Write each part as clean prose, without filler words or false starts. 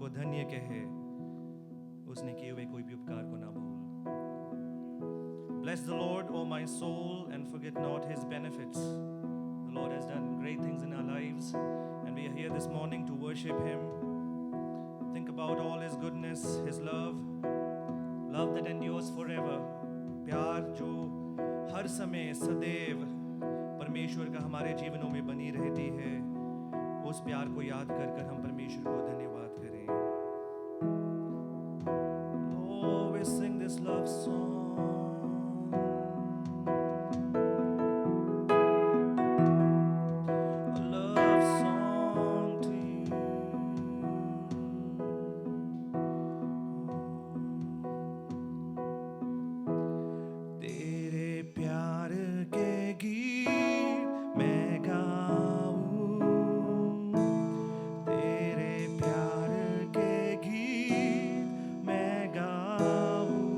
को धन्य कहे, उसने किए हुए कोई भी उपकार को ना भूल। Bless the Lord, O my soul, and forget not his benefits. The Lord has done great things in our lives, and we are here this morning to worship him. Think about all his goodness, his love that endures forever. प्यार जो हर समय सदैव परमेश्वर का हमारे जीवनों में बनी रहती है, उस प्यार को याद कर कर हम परमेश्वर को धन्यवाद करें। Oh, we sing this love song. A love song to you. तेरे प्यार के गीत मैं गाऊं, तेरे प्यार के गीत मैं गाऊं,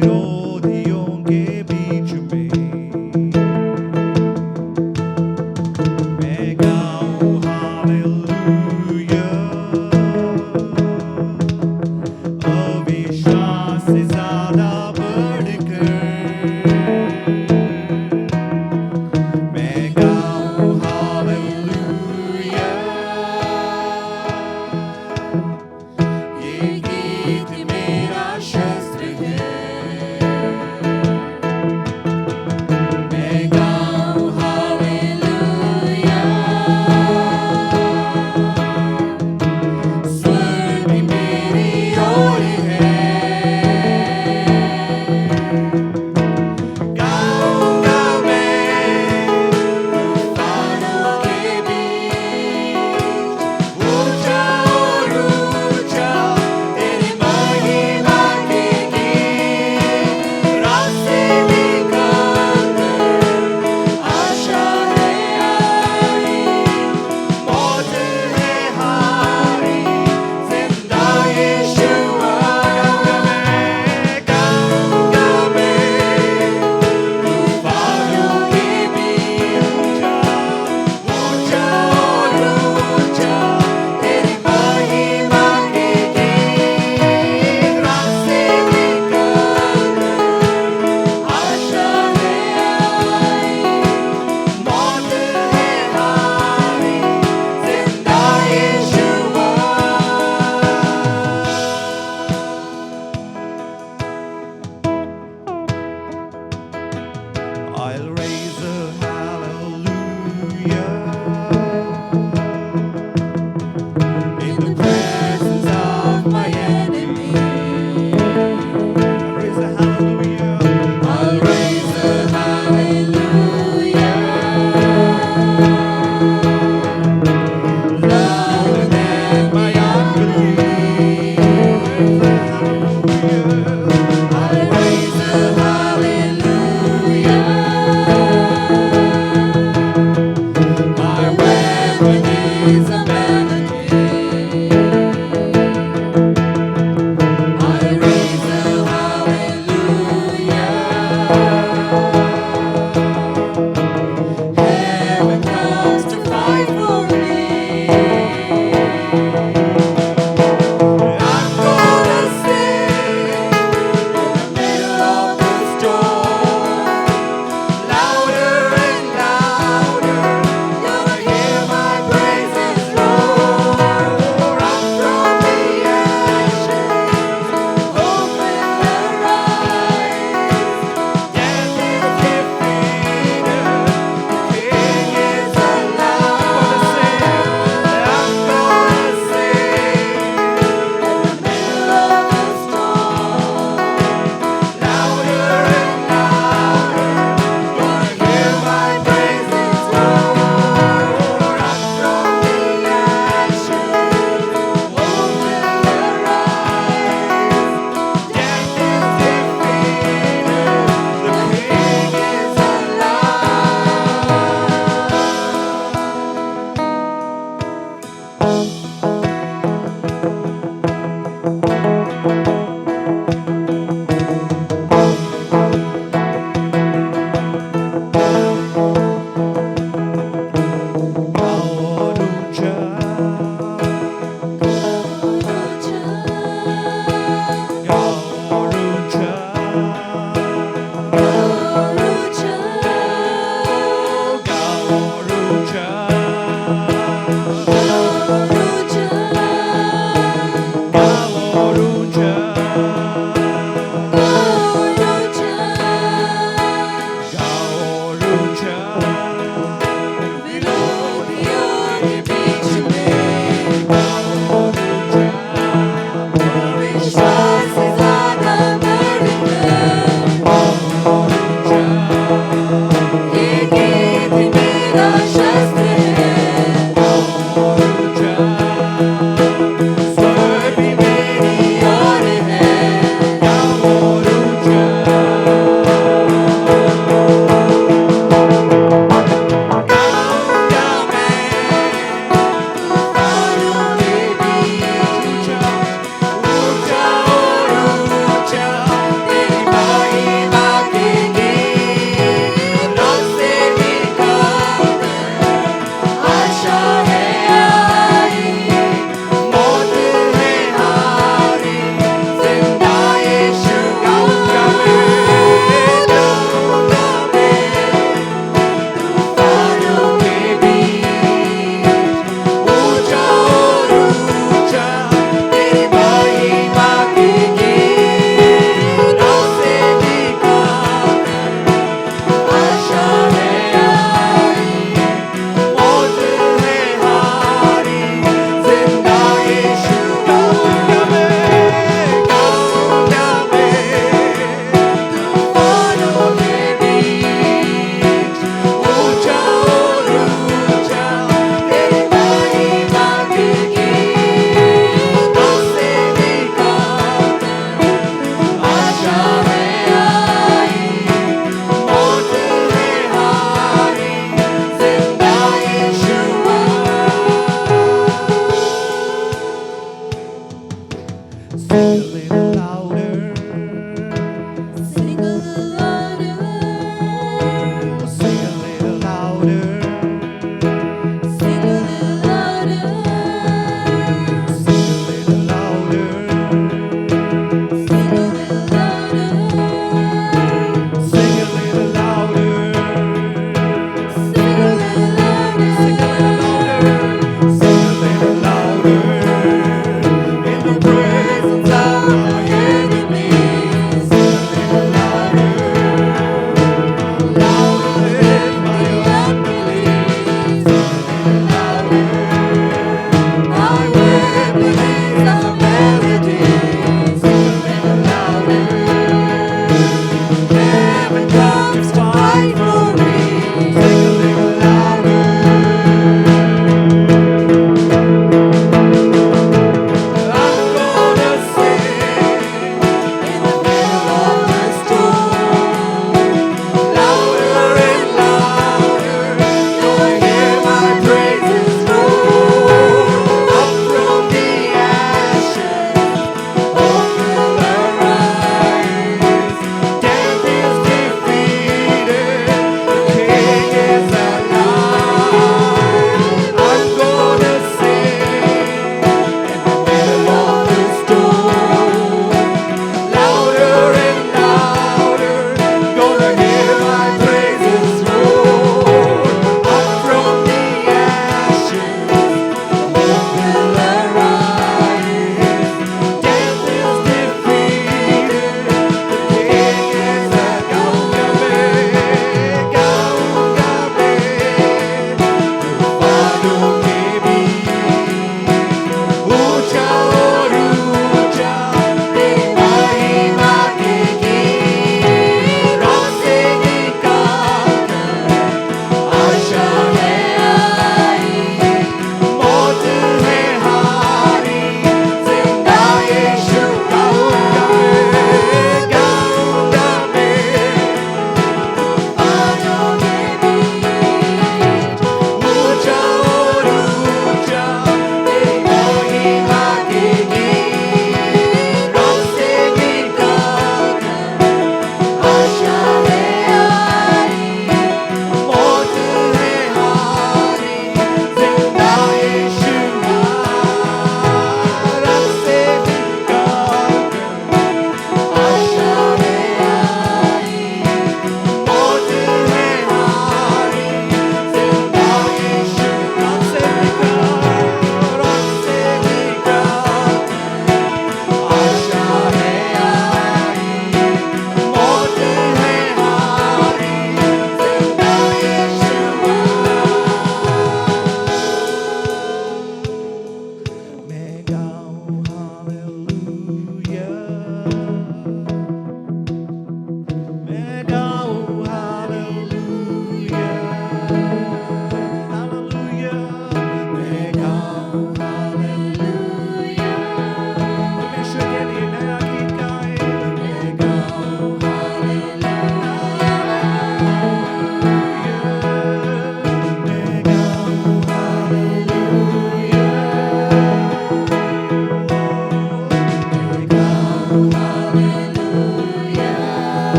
विरोधियों के बीच में मैं गाऊं हालेलुया। अविश्वास से ज्यादा बढ़कर मैं गाऊं हालेलुया। ये गीत मेरा शस्त्र है,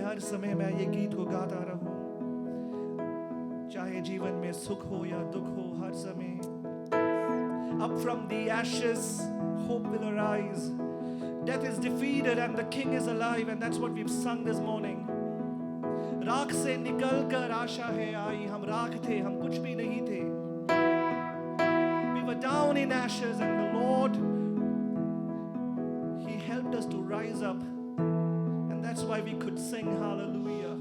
हर समय मैं ये गीत को गाता रहूं, चाहे जीवन में सुख हो या दुख हो, हर समय up from the ashes hope will arise, death is defeated and the king is alive, and that's what we've sung this morning. राख से निकलकर आशा है आई, हम राख थे, हम कुछ भी नहीं थे. We were down in ashes and the Lord, He helped us to rise up, and that's why we could sing hallelujah.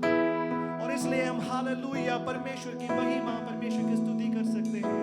और इसलिए हम hallelujah परमेश्वर की महिमा, परमेश्वर की स्तुति कर सकते हैं.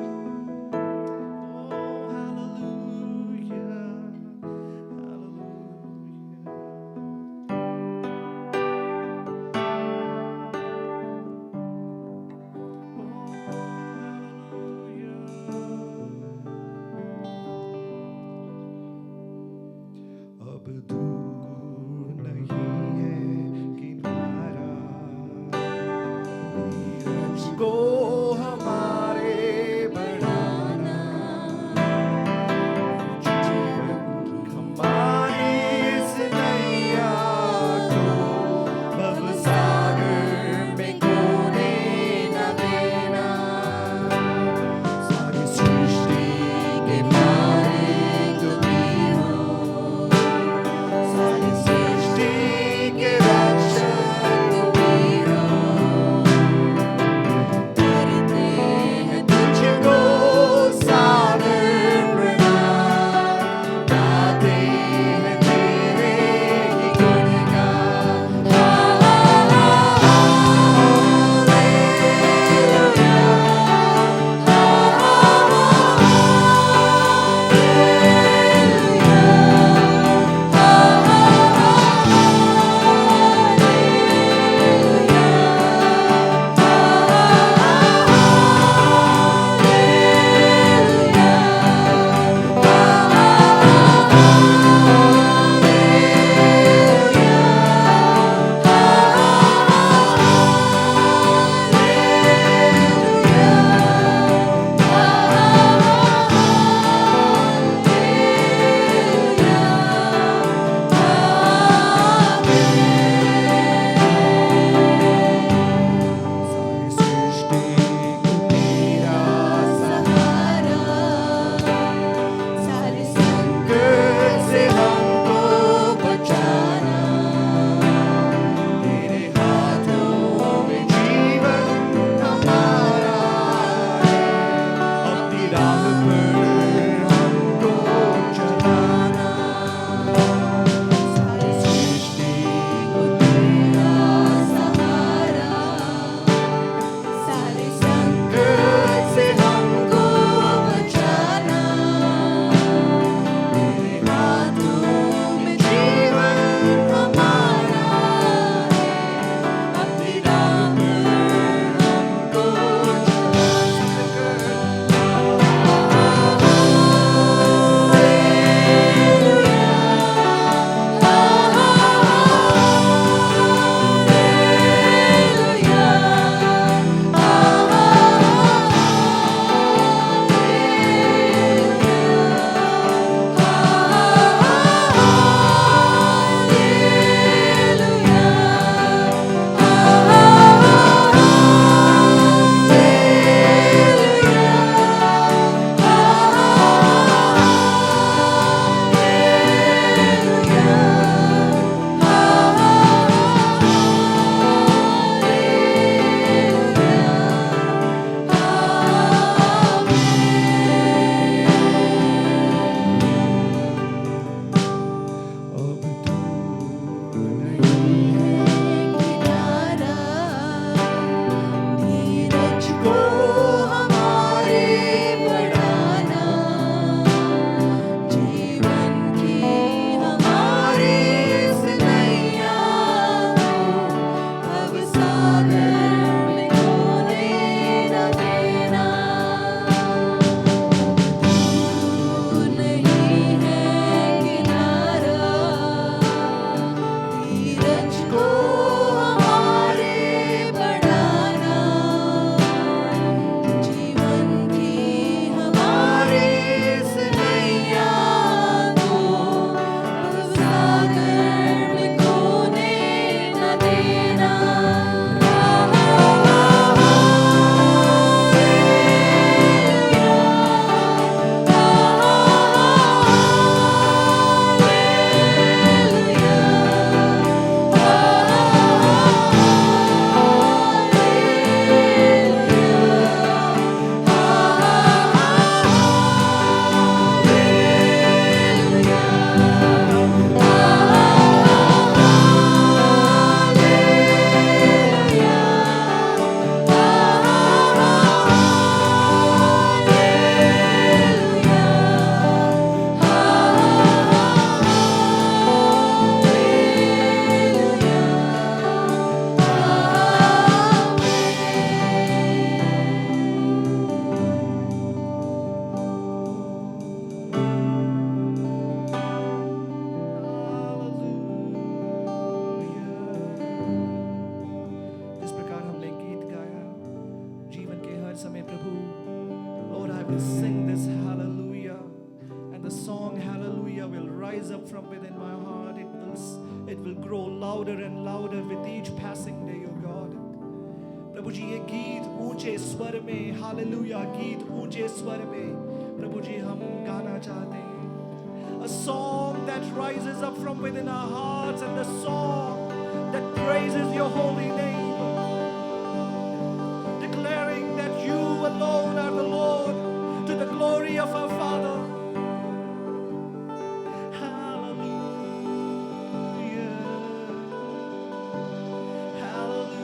sing this hallelujah, and the song hallelujah will rise up from within my heart. It will grow louder and louder with each passing day, oh God. प्रभु जी ये गीत ऊंचे स्वर में, हालेलुया गीत ऊंचे स्वर में प्रभु जी हम गाना चाहते हैं. A song that rises up from within our hearts, and the song that praises your holy name, declaring that you alone are the Lord, to the glory of our Father. Hallelujah, hallelujah.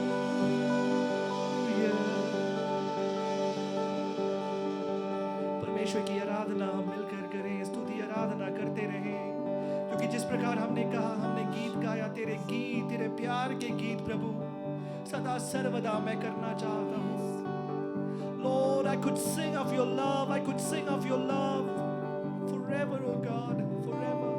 परमेश्वर की आराधना हम मिलकर करें, स्तुति आराधना करते रहें, क्योंकि जिस प्रकार हमने कहा, हमने गीत गाया, तेरे गीत, तेरे प्यार के गीत प्रभु सदा सर्वदा मैं करना चाहता हूँ. Lord, I could sing of your love, I could sing of your love forever, oh God, forever.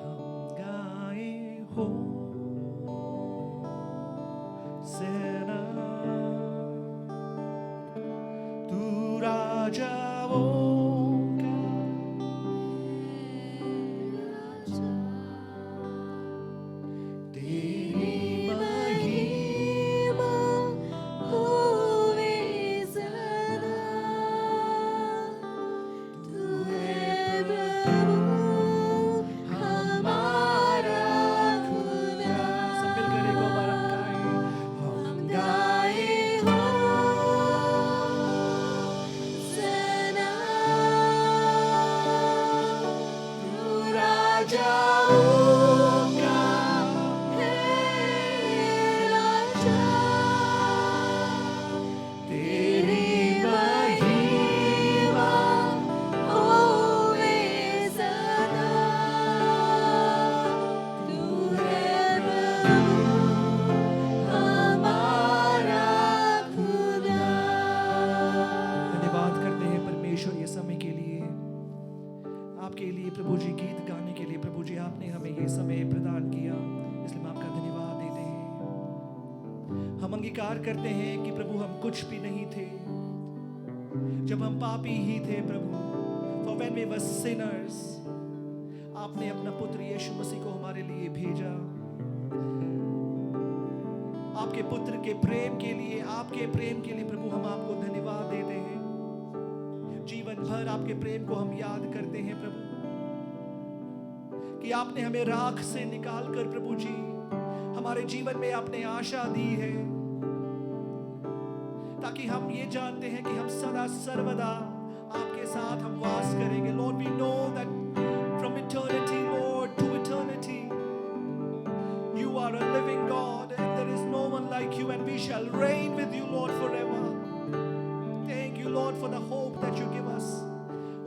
हम गाए हो सेना, तू राजाओं का तेरी महिमा होवे सदा, तू है प्रभु हमारा खुदा. सब मिलकर एक बार हम गाएं. हम गाए हो सना, तू राजाओं का है राजा, तेरी महिमा होवे सदा, तू है प्रभु हमारा खुदा. धन्यवाद करते हैं परमेश्वर ये समय के लिए, आपके लिए प्रभु जी गीत गाने के लिए. प्रभु जी आपने हमें ये समय प्रदान किया, इसलिए हम आपका धन्यवाद देते हैं. हम अंगीकार करते हैं कि प्रभु हम कुछ भी नहीं थे जब हम पापी ही थे प्रभु. For when we were sinners, आपने अपना पुत्र यीशु मसीह को हमारे लिए भेजा. आपके पुत्र के प्रेम के लिए, आपके प्रेम के लिए प्रभु हम आपको धन्यवाद देते हैं. जीवन भर आपके प्रेम को हम याद करते हैं प्रभु, कि आपने हमें राख से निकाल कर प्रभु जी हमारे जीवन में आपने आशा दी है, ताकि हम ये जानते हैं कि हम सदा सर्वदा आपके साथ हम वास करेंगे. Lord, we know that from eternity, Lord, to eternity, you are a living God, and there is no one like you, and we shall reign with you, Lord, forever. Thank you, Lord, for the hope that you give us.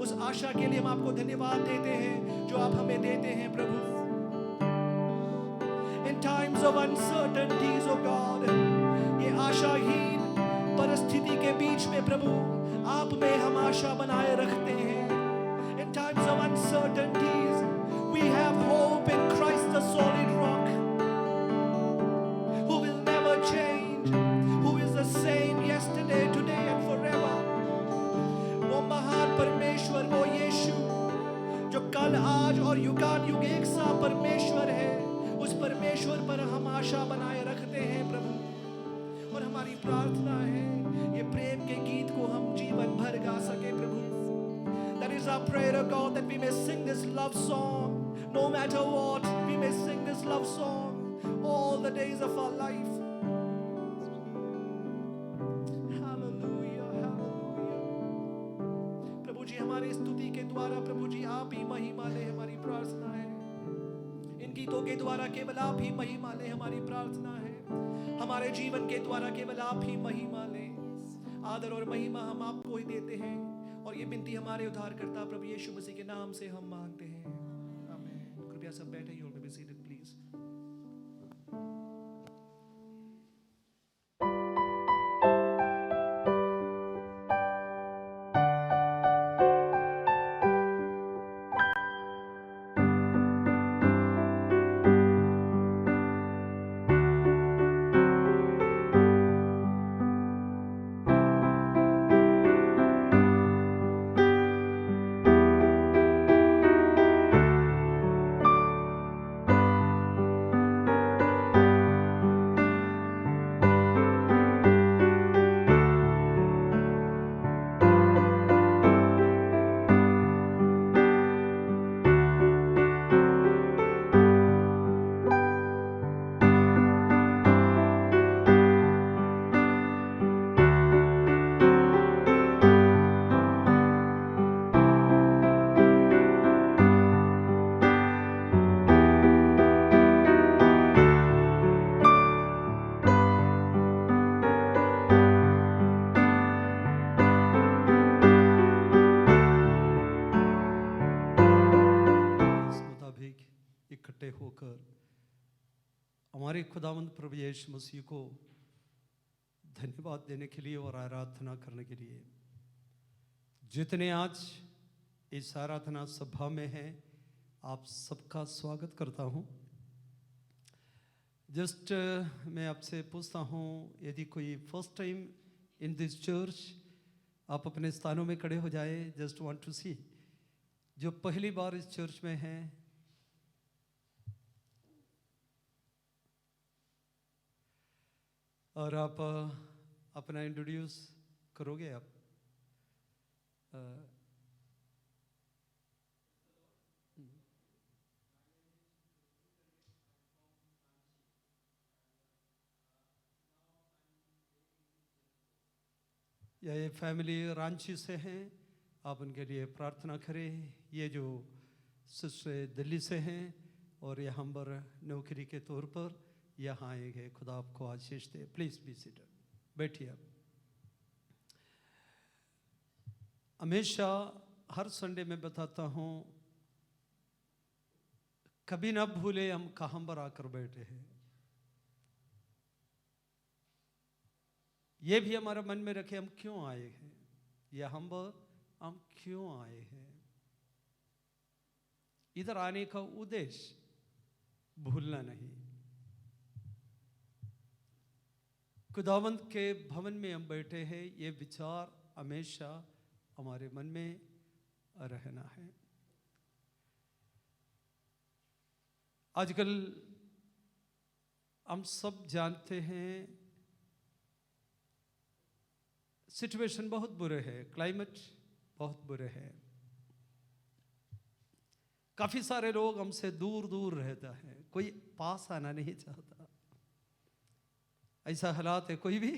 उस आशा के लिए हम आपको धन्यवाद देते हैं जो आप हमें देते हैं प्रभु. In times of uncertainties, oh God, ये आशाहीन परिस्थिति के बीच में प्रभु आप में हम आशा बनाए रखते हैं. In times of uncertainties, we have hope in Christ the solid rock, who will never change, who is the same yesterday, today and forever. वो महान परमेश्वर, वो यीशु जो कल, आज और युगान युग एक सा परमेश्वर है, उस परमेश्वर पर हम आशा बनाए रखते हैं प्रभु. और हमारी प्रार्थना है ये प्रेम के गीत को हम जीवन भर गा सके प्रभु. That is our prayer, oh God, that we may sing this love song no matter what. We may sing this love song all the days of our life. Hallelujah, hallelujah. प्रभु जी हमारी स्तुति के द्वारा प्रभु जी आप ही महिमा ले, हमारी प्रार्थना है. इन गीतों के द्वारा केवल आप ही महिमा ले, हमारी प्रार्थना है. हमारे जीवन के द्वारा केवल आप ही महिमा ले. आदर और महिमा हम आपको ही देते हैं, और ये विनती हमारे उद्धारकर्ता प्रभु यीशु मसीह के नाम से हम मांगते हैं. आमीन. कृपया सब बैठे, you may be seated please. हमारे खुदावंद प्रभु यीशु मसीह को धन्यवाद देने के लिए और आराधना करने के लिए जितने आज इस आराधना सभा में हैं, आप सबका स्वागत करता हूं। जस्ट मैं आपसे पूछता हूं, यदि कोई first time in this church, आप अपने स्थानों में खड़े हो जाए। जस्ट वांट टू सी, जो पहली बार इस चर्च में हैं, और आप अपना इंट्रोड्यूस करोगे आप। या ये फैमिली रांची से हैं, आप उनके लिए प्रार्थना करें। ये जो सिस्टर दिल्ली से हैं और यहाँ पर नौकरी के तौर पर यहाँ आए गए, खुदा आपको आशीष दे। प्लीज़ बी सीटेड, बैठिए आप। हमेशा हर संडे में बताता हूँ, कभी ना भूले हम कहाँ पर आकर बैठे हैं। ये भी हमारा मन में रखे, हम क्यों आए हैं, या हम क्यों आए हैं। इधर आने का उद्देश्य भूलना नहीं। खुदावंत के भवन में हम बैठे हैं, ये विचार हमेशा हमारे मन में रहना है। आजकल हम सब जानते हैं, सिचुएशन बहुत बुरे है, क्लाइमेट बहुत बुरे है। काफी सारे लोग हमसे दूर दूर रहता है, कोई पास आना नहीं चाहता। ऐसा हालात है, कोई भी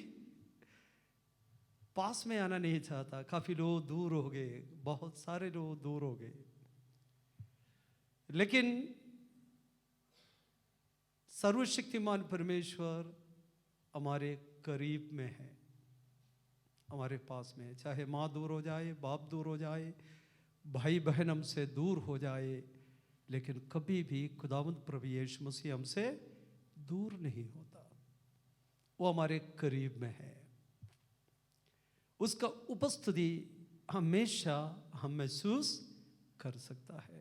पास में आना नहीं चाहता। काफी लोग दूर हो गए, बहुत सारे लोग दूर हो गए। लेकिन सर्वशक्तिमान परमेश्वर हमारे करीब में है, हमारे पास में। चाहे माँ दूर हो जाए, बाप दूर हो जाए, भाई बहन हमसे दूर हो जाए, लेकिन कभी भी खुदावंद प्रभु यीशु मसीह हमसे दूर नहीं होता। वो हमारे करीब में है। उसका उपस्थिति हमेशा हम महसूस कर सकता है।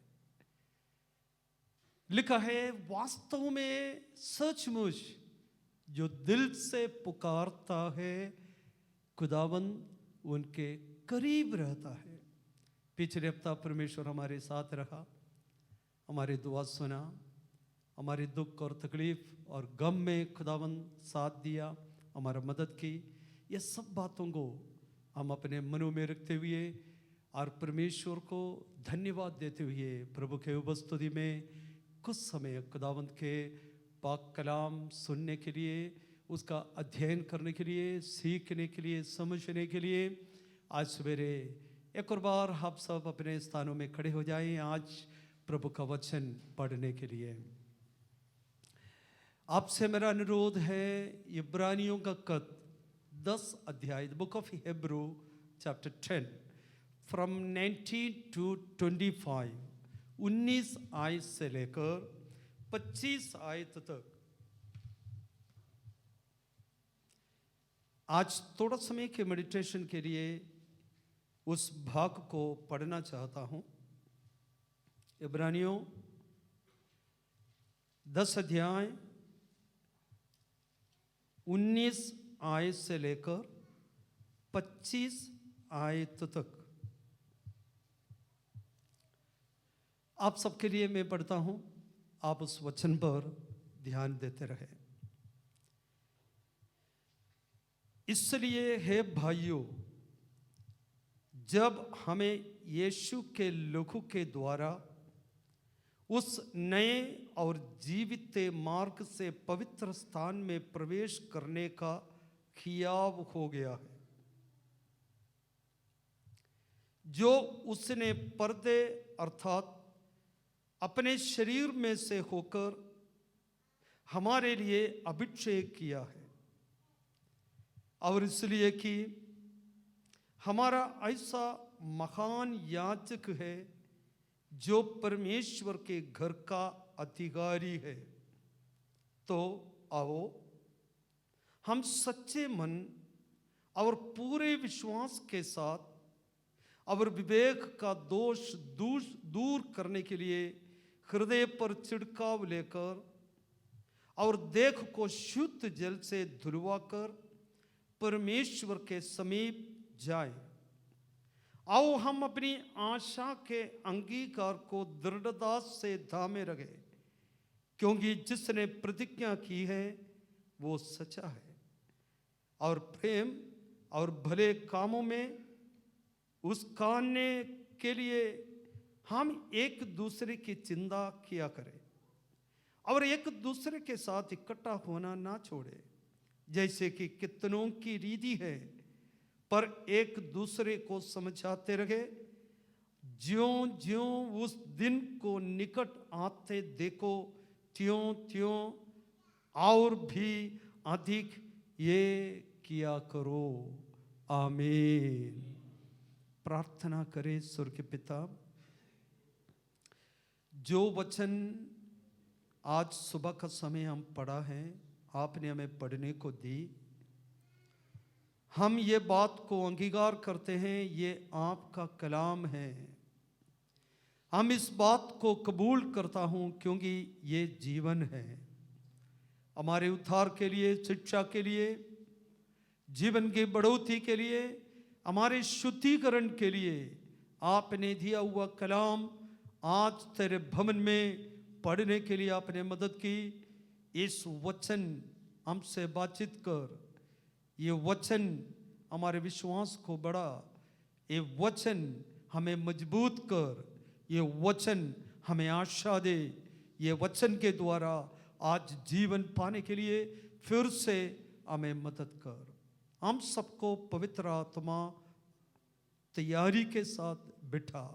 लिखा है, वास्तव में सचमुच जो दिल से पुकारता है, खुदावंद उनके करीब रहता है। पिछले हफ्ता परमेश्वर हमारे साथ रहा, हमारे दुआ सुना, हमारे दुख और तकलीफ और गम में खुदावंद साथ दिया, हमारा मदद की। ये सब बातों को हम अपने मनों में रखते हुए और परमेश्वर को धन्यवाद देते हुए प्रभु के उपस्थिति में कुछ समय खुदावंद के पाक कलाम सुनने के लिए, उसका अध्ययन करने के लिए, सीखने के लिए, समझने के लिए आज सवेरे एक और बार आप सब अपने स्थानों में खड़े हो जाएं। आज प्रभु का वचन पढ़ने के लिए आपसे मेरा अनुरोध है, इब्रानियों का खत 10 अध्याय, book of Hebrew chapter 10 from 19 to 25, 19 आयत से लेकर 25 आयत तक आज थोड़ा समय के मेडिटेशन के लिए उस भाग को पढ़ना चाहता हूं। इब्रानियों 10 अध्याय 19 आयत से लेकर 25 आयत तक आप सबके लिए मैं पढ़ता हूं। आप उस वचन पर ध्यान देते रहे। इसलिए हे भाइयों, जब हमें यीशु के लहू के द्वारा उस नए और जीवित मार्ग से पवित्र स्थान में प्रवेश करने का खियाव हो गया है, जो उसने पर्दे अर्थात अपने शरीर में से होकर हमारे लिए अभिषेक किया है, और इसलिए कि हमारा ऐसा महान याजक है जो परमेश्वर के घर का अधिकारी है, तो आओ हम सच्चे मन और पूरे विश्वास के साथ और विवेक का दोष दूर करने के लिए हृदय पर छिड़काव लेकर और देह को शुद्ध जल से धुलवाकर परमेश्वर के समीप जाए। आओ हम अपनी आशा के अंगीकार को दृढ़ता से थामे रखें, क्योंकि जिसने प्रतिज्ञा की है वो सच्चा है और प्रेम और भले कामों में उसकाने के लिए हम एक दूसरे की चिंता किया करें और एक दूसरे के साथ इकट्ठा होना ना छोड़े, जैसे कि कितनों की रीति है, पर एक दूसरे को समझाते रहे, ज्यों ज्यों उस दिन को निकट आते देखो त्यों त्यों और भी अधिक ये किया करो। आमीन। प्रार्थना करें। स्वर्गीय पिता, जो वचन आज सुबह का समय हम पढ़ा है, आपने हमें पढ़ने को दी, हम ये बात को अंगीकार करते हैं, ये आपका कलाम है। हम इस बात को कबूल करता हूँ क्योंकि ये जीवन है। हमारे उद्धार के लिए, शिक्षा के लिए, जीवन की बढ़ोतरी के लिए, हमारे शुद्धिकरण के लिए आपने दिया हुआ कलाम आज तेरे भवन में पढ़ने के लिए आपने मदद की। इस वचन हमसे बातचीत कर, ये वचन हमारे विश्वास को बढ़ा, ये वचन हमें मजबूत कर, ये वचन हमें आशा दे, ये वचन के द्वारा आज जीवन पाने के लिए फिर से हमें मदद कर। हम सबको पवित्र आत्मा तैयारी के साथ बिठा,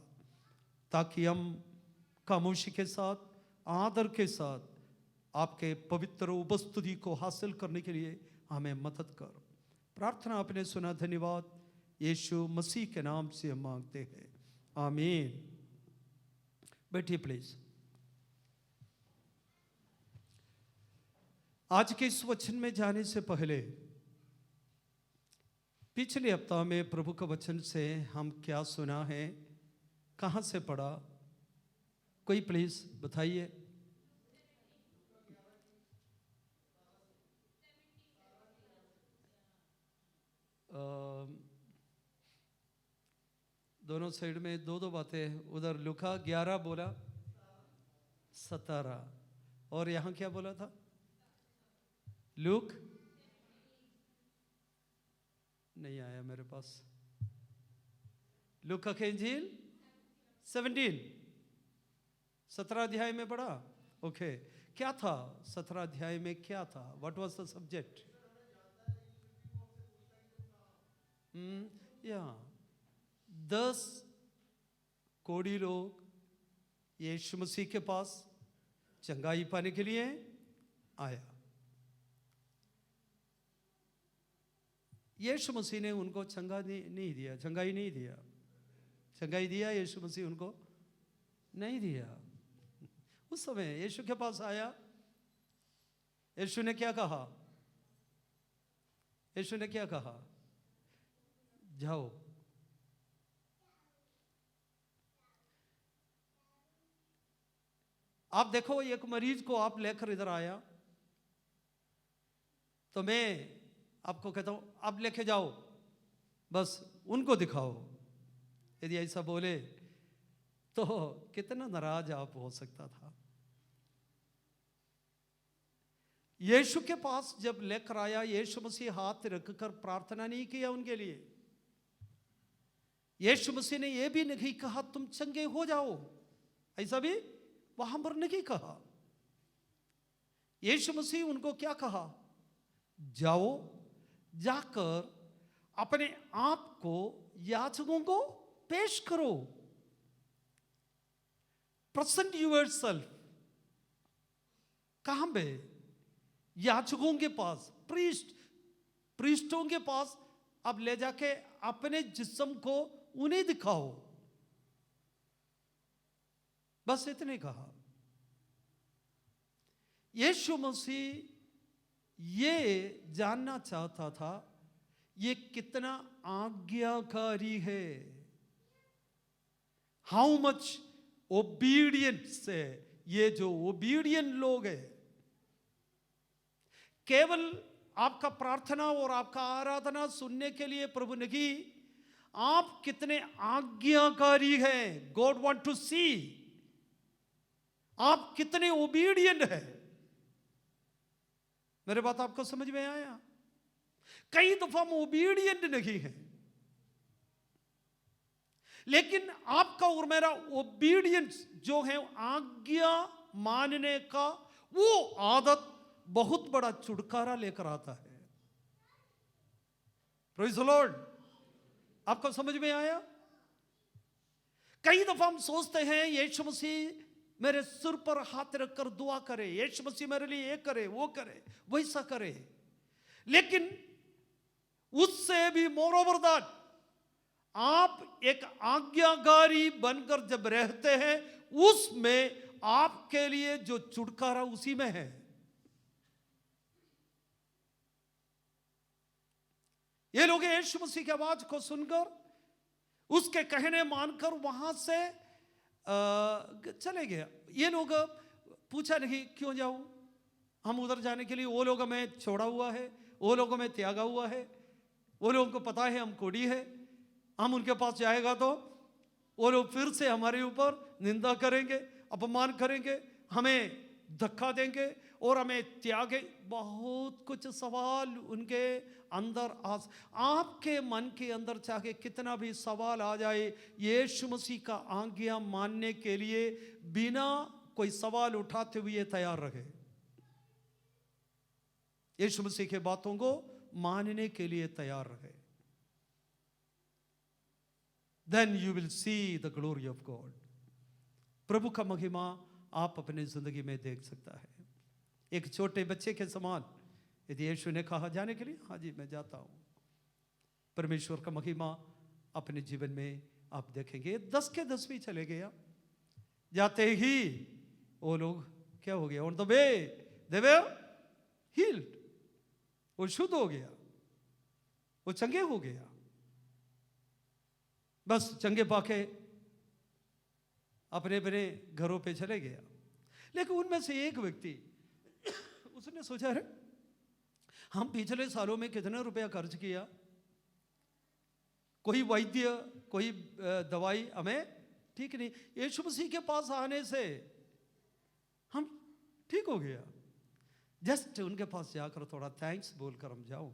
ताकि हम खामोशी के साथ, आदर के साथ आपके पवित्र उपस्थिति को हासिल करने के लिए हमें मदद कर। प्रार्थना आपने सुना, धन्यवाद। यीशु मसीह के नाम से हम मांगते हैं, आमीन। बैठिए प्लीज। आज के इस वचन में जाने से पहले पिछले हफ्ता में प्रभु का वचन से हम क्या सुना है, कहां से पढ़ा, कोई प्लीज बताइए। दोनों साइड में दो दो बातें, उधर लुका 11 बोला 17, और यहां क्या बोला था, लूक नहीं आया मेरे पास। लूका के इंजील 17 अध्याय में पढ़ा। ओके, क्या था 17 अध्याय में, क्या था, व्हाट वाज द सब्जेक्ट? या 10 कोढ़ी लोग यीशु मसीह के पास चंगाई पाने के लिए आया। यीशु मसीह ने उनको चंगाई नहीं दिया। चंगाई दिया यीशु मसीह उनको नहीं दिया। उस समय यीशु के पास आया, यीशु ने क्या कहा? यीशु ने क्या कहा? जाओ। आप देखो, एक मरीज को आप लेकर इधर आया, तो मैं आपको कहता हूं आप लेके जाओ, बस उनको दिखाओ। यदि ऐसा बोले तो कितना नाराज आप हो सकता था। यीशु के पास जब लेकर आया, यीशु मसीह हाथ रखकर प्रार्थना नहीं किया उनके लिए। यीशु मसीह ने यह भी नहीं कहा तुम चंगे हो जाओ, ऐसा भी वहां पर नहीं कहा। यीशु मसीह उनको क्या कहा? जाओ, जाकर अपने आप को याचकों को पेश करो। Present yourself. कहां पे? याचकों के पास, प्रीस्टों के पास। अब ले जाके अपने जिस्म को उन्हें दिखाओ, बस इतने कहा। यीशु मसीह ये जानना चाहता था ये कितना आज्ञाकारी है, हाउ मच ओबीडियंस है। ये जो ओबीडियंट लोग है, केवल आपका प्रार्थना और आपका आराधना सुनने के लिए प्रभु नहीं, आप कितने आज्ञाकारी हैं। गॉड वांट टू सी आप कितने ओबीडियंट है। मेरे बात आपको समझ में आया? कई दफा हम ओबीडियंट नहीं है, लेकिन आपका और मेरा ओबीडियंस जो है, आज्ञा मानने का वो आदत बहुत बड़ा छुटकारा लेकर आता है। Praise the Lord. आपको समझ में आया? कई दफा हम सोचते हैं यीशु मसीह मेरे सिर पर हाथ रखकर दुआ करे, यीशु मसीह मेरे लिए ये करे, वो करे, वैसा करे। लेकिन उससे भी मोर ओवर दैट, आप एक आज्ञाकारी बनकर जब रहते हैं, उसमें आपके लिए जो छुटकारा उसी में है। ये लोग यीशु मसीह की आवाज को सुनकर, उसके कहने मानकर वहां से चले गए। ये लोग पूछा नहीं क्यों जाऊं, हम उधर जाने के लिए, वो लोग हमें छोड़ा हुआ है, वो लोग हमें त्यागा हुआ है, वो लोगों को पता है हम कोड़ी है, हम उनके पास जाएगा तो वो लोग फिर से हमारे ऊपर निंदा करेंगे, अपमान करेंगे, हमें धक्का देंगे और हमें त्यागे। बहुत कुछ सवाल उनके अंदर आपके मन के अंदर चाहे कितना भी सवाल आ जाए, यीशु मसीह का आज्ञा मानने के लिए बिना कोई सवाल उठाते हुए तैयार रहे। यीशु मसीह के बातों को मानने के लिए तैयार रहे। Then you will see the glory of God. प्रभु का महिमा आप अपनी जिंदगी में देख सकता है। एक छोटे बच्चे के समान यदि यीशु ने कहा जाने के लिए, हाँ जी मैं जाता हूं, परमेश्वर का महिमा अपने जीवन में आप देखेंगे। 10 के 10 भी चले गया, जाते ही वो लोग क्या हो गया, on the way they were healed, वो शुद्ध हो गया, वो चंगे हो गया। बस चंगे पाके अपने अपने घरों पे चले गया। लेकिन उनमें से एक व्यक्ति उसने सोचा, अरे हम पिछले सालों में कितना रुपया खर्च किया, कोई वैद्य कोई दवाई हमें ठीक नहीं, यीशु मसीह के पास आने से हम ठीक हो गया। जस्ट उनके पास जाकर थोड़ा थैंक्स बोलकर हम जाऊं।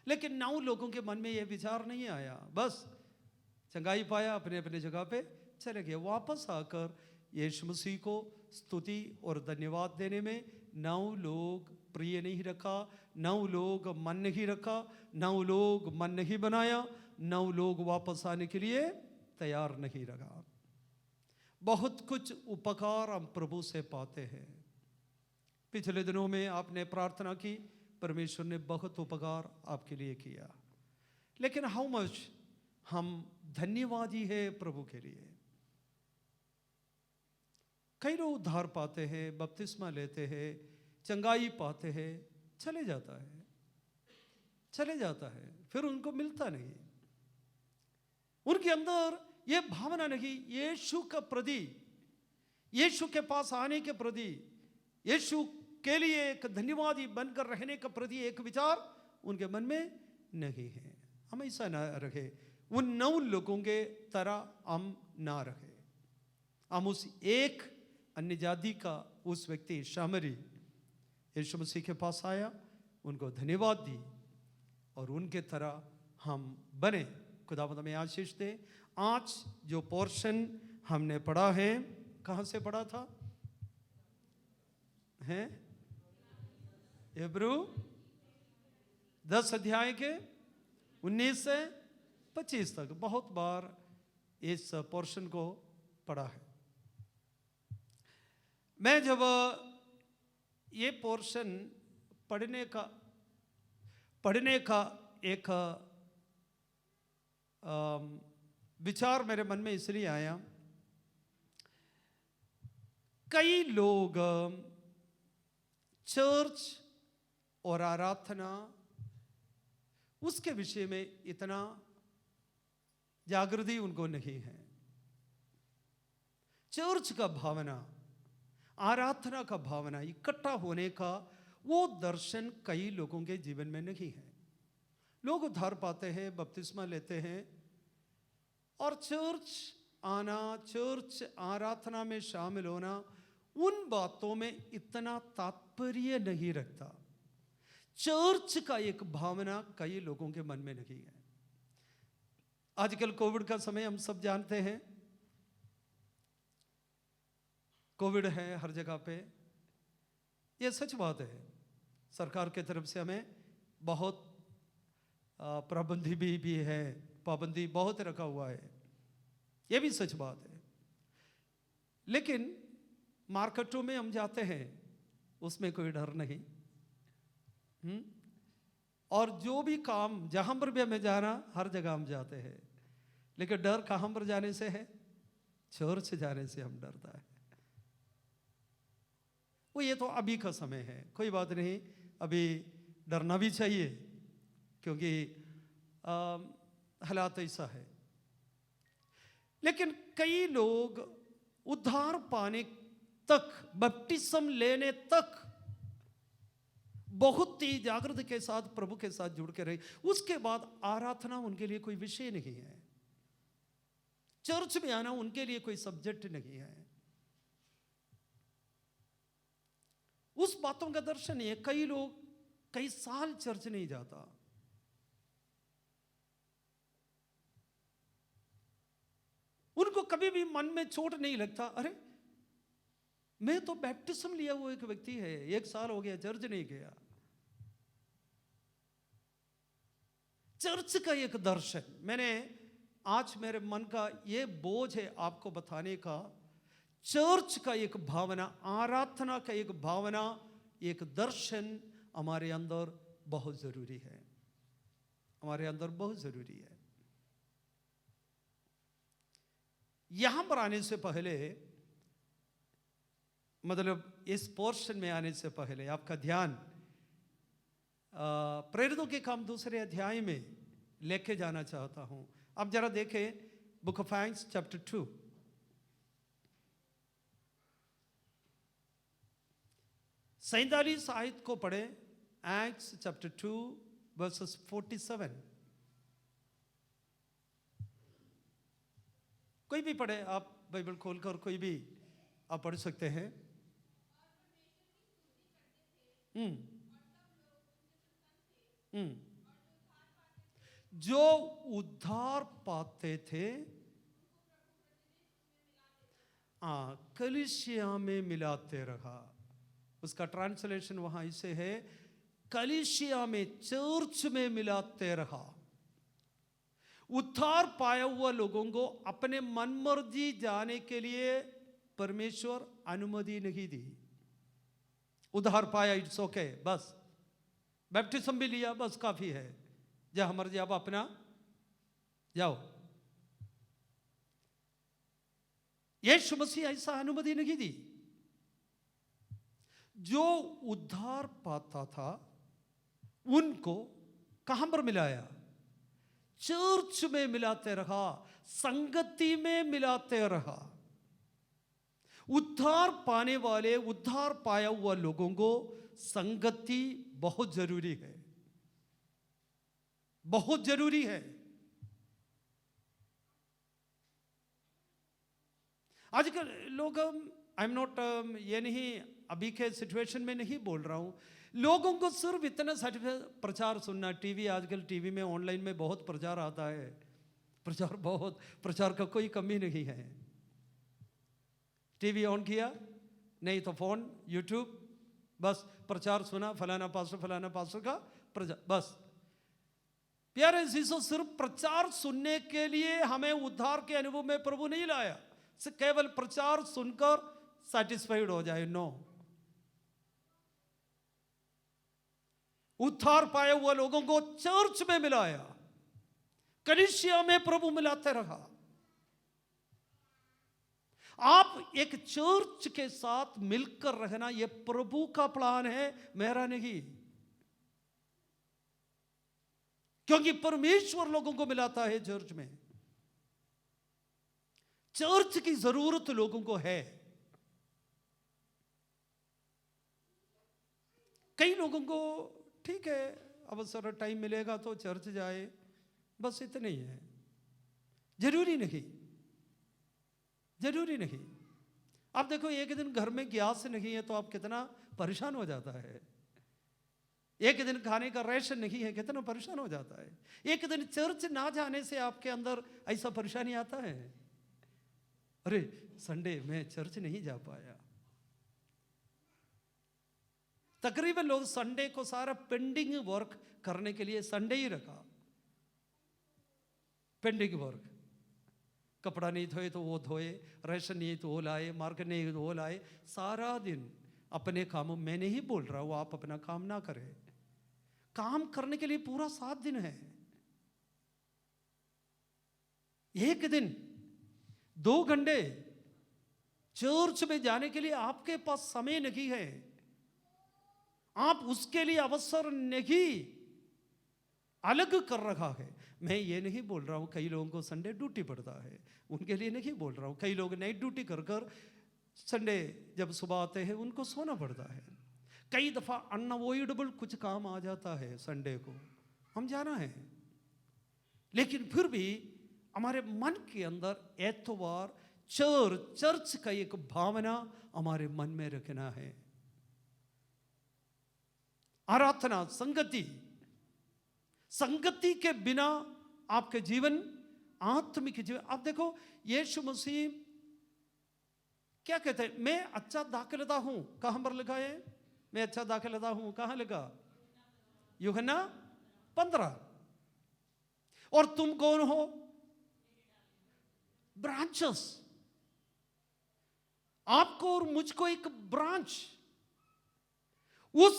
लेकिन 9 लोगों के मन में यह विचार नहीं आया, बस चंगाई पाया, अपने अपने जगह पे चले गए। वापस आकर यीशु मसीह को स्तुति और धन्यवाद देने में 9 लोग प्रिय नहीं रखा, 9 लोग मन नहीं रखा, 9 लोग मन नहीं बनाया, 9 लोग वापस आने के लिए तैयार नहीं रहा। बहुत कुछ उपकार हम प्रभु से पाते हैं। पिछले दिनों में आपने प्रार्थना की, परमेश्वर ने बहुत उपकार आपके लिए किया, लेकिन हाउ मच हम धन्यवादी है प्रभु के लिए। कई लोग उद्धार पाते हैं, बपतिस्मा लेते हैं, चंगाई पाते हैं, चले जाता है, फिर उनको मिलता नहीं। उनके अंदर ये भावना नहीं, यीशु का प्रति, यीशु के पास आने के प्रति, यीशु के लिए एक धन्यवादी बनकर रहने का प्रति एक विचार उनके मन में नहीं है। हम ऐसा ना रहे, उन 9 लोगों के तरह हम ना रहे। हम उस एक अन्य जाति का उस व्यक्ति शामरी यीशु मसीह के पास आया, उनको धन्यवाद दी और उनके तरह हम बने। खुदावंद हमें आशीष दे। आज जो पोर्शन हमने पढ़ा है, कहाँ से पढ़ा था? हैं इब्रू 10 अध्याय के 19 से 25 तक बहुत बार इस पोर्शन को पढ़ा है। मैं जब ये पोर्शन पढ़ने का एक विचार मेरे मन में इसलिए आया, कई लोग चर्च और आराधना उसके विषय में इतना जागृति उनको नहीं है। चर्च का भावना, आराधना का भावना, इकट्ठा होने का वो दर्शन कई लोगों के जीवन में नहीं है। लोग उद्धार पाते हैं, बपतिस्मा लेते हैं और चर्च आना, चर्च आराधना में शामिल होना उन बातों में इतना तात्पर्य नहीं रखता। चर्च का एक भावना कई लोगों के मन में नहीं है। आजकल कोविड का समय हम सब जानते हैं, कोविड है हर जगह पे, ये सच बात है। सरकार की तरफ से हमें बहुत पाबंदी भी है, पाबंदी बहुत रखा हुआ है, ये भी सच बात है। लेकिन मार्केटों में हम जाते हैं, उसमें कोई डर नहीं। और जो भी काम जहां पर भी हमें जाना, हर जगह हम जाते हैं, लेकिन डर कहां पर जाने से है? चर्च जाने से हम डरता है। वो ये तो अभी का समय है, कोई बात नहीं, अभी डरना भी चाहिए क्योंकि हालात ऐसा है। लेकिन कई लोग उद्धार पाने तक, बपटिस्म लेने तक बहुत ही जागृति के साथ प्रभु के साथ जुड़ के रहे, उसके बाद आराधना उनके लिए कोई विषय नहीं है, चर्च में आना उनके लिए कोई सब्जेक्ट नहीं है। उस बातों का दर्शन है। कई लोग कई साल चर्च नहीं जाता, उनको कभी भी मन में चोट नहीं लगता, अरे मैं तो बैप्टिज्म लिया हुआ एक व्यक्ति है, 1 साल हो गया चर्च नहीं गया। चर्च का एक दर्शन, मैंने आज मेरे मन का ये बोझ है आपको बताने का, चर्च का एक भावना, आराधना का एक भावना, एक दर्शन हमारे अंदर बहुत जरूरी है, हमारे अंदर बहुत जरूरी है। यहां पर आने से पहले, मतलब इस पोर्शन में आने से पहले आपका ध्यान प्रेरितों के काम 2 अध्याय में लेके जाना चाहता हूं। अब जरा देखें बुक ऑफ एक्ट्स चैप्टर 2, सैंतालीस आयत को पढ़े। Acts chapter 2 versus 47। कोई भी पढ़े, आप बाइबल खोलकर कोई भी आप पढ़ सकते हैं। जो उद्धार पाते थे, कलीसिया में मिलाते रहा। उसका ट्रांसलेशन वहां इसे है, कलीसिया में, चर्च में मिलाते रहा। उद्धार पाया हुआ लोगों को अपने मनमर्जी जाने के लिए परमेश्वर अनुमति नहीं दी। उद्धार पाया, इट्स ओके, बस बैप्टिज्म भी लिया, बस काफी है, जहां मर्जी आप अपना जाओ। यीशु मसीह ऐसा अनुमति नहीं दी। जो उद्धार पाता था उनको कहां पर मिलाया? चर्च में मिलाते रहा, संगति में मिलाते रहा। उद्धार पाने वाले, उद्धार पाया हुआ लोगों को संगति बहुत जरूरी है, बहुत जरूरी है। आजकल लोग, आई एम नॉट, ये नहीं, अभी के सिचुएशन में नहीं बोल रहा हूं, लोगों को सिर्फ इतना प्रचार सुनना। टीवी, आजकल टीवी में, ऑनलाइन में बहुत प्रचार आता है, प्रचार बहुत, प्रचार का कोई कमी नहीं है। टीवी ऑन किया, नहीं तो फोन, यूट्यूब, बस प्रचार सुना, फलाना पास्टर का प्रचार, बस। प्यारे जीसस, सिर्फ प्रचार सुनने के लिए हमें उद्धार के अनुभव में प्रभु नहीं लाया, केवल प्रचार सुनकर सैटिस्फाइड हो जाए, नो। उद्धार पाए हुए लोगों को चर्च में मिलाया, कलीसिया में प्रभु मिलाते रहा। आप एक चर्च के साथ मिलकर रहना, यह प्रभु का प्लान है, मेरा नहीं। क्योंकि परमेश्वर लोगों को मिलाता है चर्च में। चर्च की जरूरत लोगों को है। कई लोगों को ठीक है, अवसर टाइम मिलेगा तो चर्च जाए, बस इतना ही है। जरूरी नहीं, जरूरी नहीं। आप देखो, एक दिन घर में गैस नहीं है तो आप कितना परेशान हो जाता है। एक दिन खाने का रेशन नहीं है, कितना परेशान हो जाता है। एक दिन चर्च ना जाने से आपके अंदर ऐसा परेशानी आता है, अरे संडे में चर्च नहीं जा पाया। तकरीबन लोग संडे को सारा पेंडिंग वर्क करने के लिए संडे ही रखा। पेंडिंग वर्क, कपड़ा नहीं धोए तो वो धोए, रेशन नहीं तो वो लाए, मार्केट नहीं तो वो लाए। सारा दिन अपने कामों, मैं नहीं बोल रहा हूं आप अपना काम ना करें, काम करने के लिए पूरा 7 दिन है। एक दिन 2 घंटे चर्च में जाने के लिए आपके पास समय नहीं है, आप उसके लिए अवसर नहीं अलग कर रखा है। मैं ये नहीं बोल रहा हूं कई लोगों को संडे ड्यूटी पड़ता है, उनके लिए नहीं बोल रहा हूं। कई लोग नाइट ड्यूटी कर कर संडे जब सुबह आते हैं उनको सोना पड़ता है। कई दफा अनअवॉइडेबल कुछ काम आ जाता है, संडे को हम जाना है, लेकिन फिर भी हमारे मन के अंदर एतवार चर्च का एक भावना हमारे मन में रखना है। आराधना, संगति के बिना आपके जीवन, आत्मिक जीवन। आप देखो यीशु मसीह क्या कहते हैं, मैं अच्छा दाखिलता हूं, कहां पर लिखा है? मैं अच्छा दाखिलता हूं, कहां लिखा? यूहन्ना 15। और तुम कौन हो? ब्रांचेस। आपको और मुझको एक ब्रांच, उस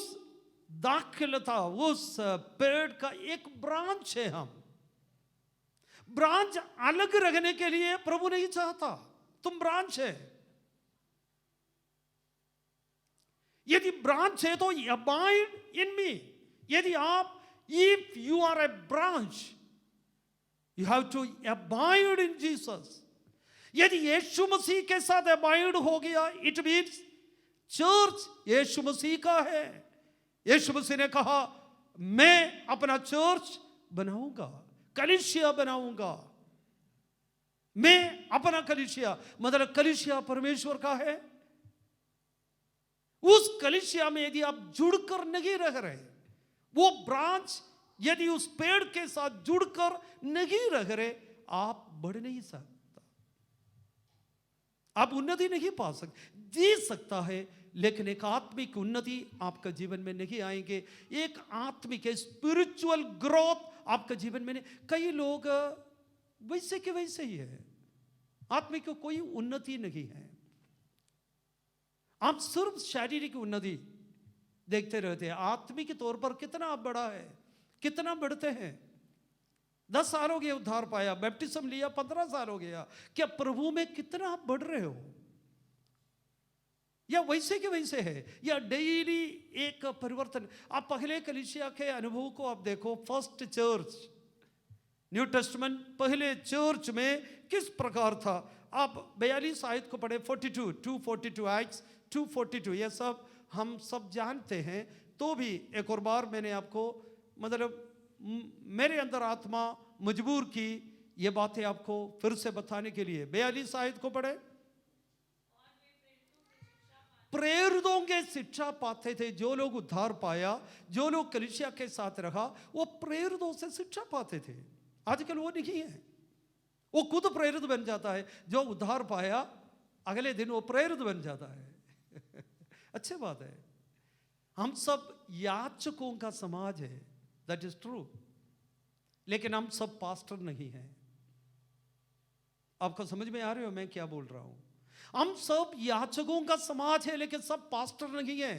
दाखिलता, उस पेड़ का एक ब्रांच है हम। ब्रांच अलग रखने के लिए प्रभु नहीं चाहता, तुम ब्रांच है। यदि ब्रांच है तो अबाइड इन मी। यदि आप, if you are a branch, you have to abide in Jesus. यदि यीशु मसीह के साथ अबाइड हो गया, इट मीन्स चर्च यीशु मसीह का है। यीशु मसीह ने कहा मैं अपना चर्च बनाऊंगा, कलीसिया बनाऊंगा। मैं अपना कलीसिया, मतलब कलीसिया परमेश्वर का है। उस कलीसिया में यदि आप जुड़कर नहीं रह रहे, वो ब्रांच यदि उस पेड़ के साथ जुड़कर नहीं रह रहे, आप बढ़ नहीं सकता, आप उन्नति नहीं पा सकते। जी सकता है, लेकिन एक आत्मिक उन्नति आपका जीवन में नहीं आएंगे। एक आत्मिक स्पिरिचुअल ग्रोथ आपका जीवन में नहीं। कई लोग वैसे के वैसे ही है, आत्मिक कोई उन्नति नहीं है। आप सिर्फ शारीरिक उन्नति देखते रहते हैं, आत्मिक तौर पर कितना आप बढ़ा है, कितना बढ़ते हैं। 10 साल हो गए उद्धार पाया, बैप्टिज्म लिया, 15 साल हो गया, क्या प्रभु में कितना आप बढ़ रहे हो? या वैसे के वैसे है, या डेली एक परिवर्तन? आप पहले कलीसिया के अनुभव को आप देखो। फर्स्ट चर्च, न्यू टेस्टमेंट, पहले चर्च में किस प्रकार था? आप 42 आयत को पढ़े, 42, 242 आयत, 242, ये सब हम सब जानते हैं। तो भी एक और बार मैंने आपको, मतलब मेरे अंदर आत्मा मजबूर की ये बातें आपको फिर से बताने के लिए। 42 आयत को पढ़े। प्रेरितों के शिक्षा पाते थे। जो लोग उद्धार पाया, जो लोग कलीसिया के साथ रहा, वो प्रेरितों से शिक्षा पाते थे। आजकल वो नहीं है, वो खुद प्रेरित बन जाता है। जो उद्धार पाया अगले दिन वो प्रेरित बन जाता है। अच्छी बात है। हम सब याचकों का समाज है, दैट इज ट्रू, लेकिन हम सब पास्टर नहीं हैं। आपको समझ में आ रहे हो मैं क्या बोल रहा हूं? हम सब याचकों का समाज है, लेकिन सब पास्टर नहीं है।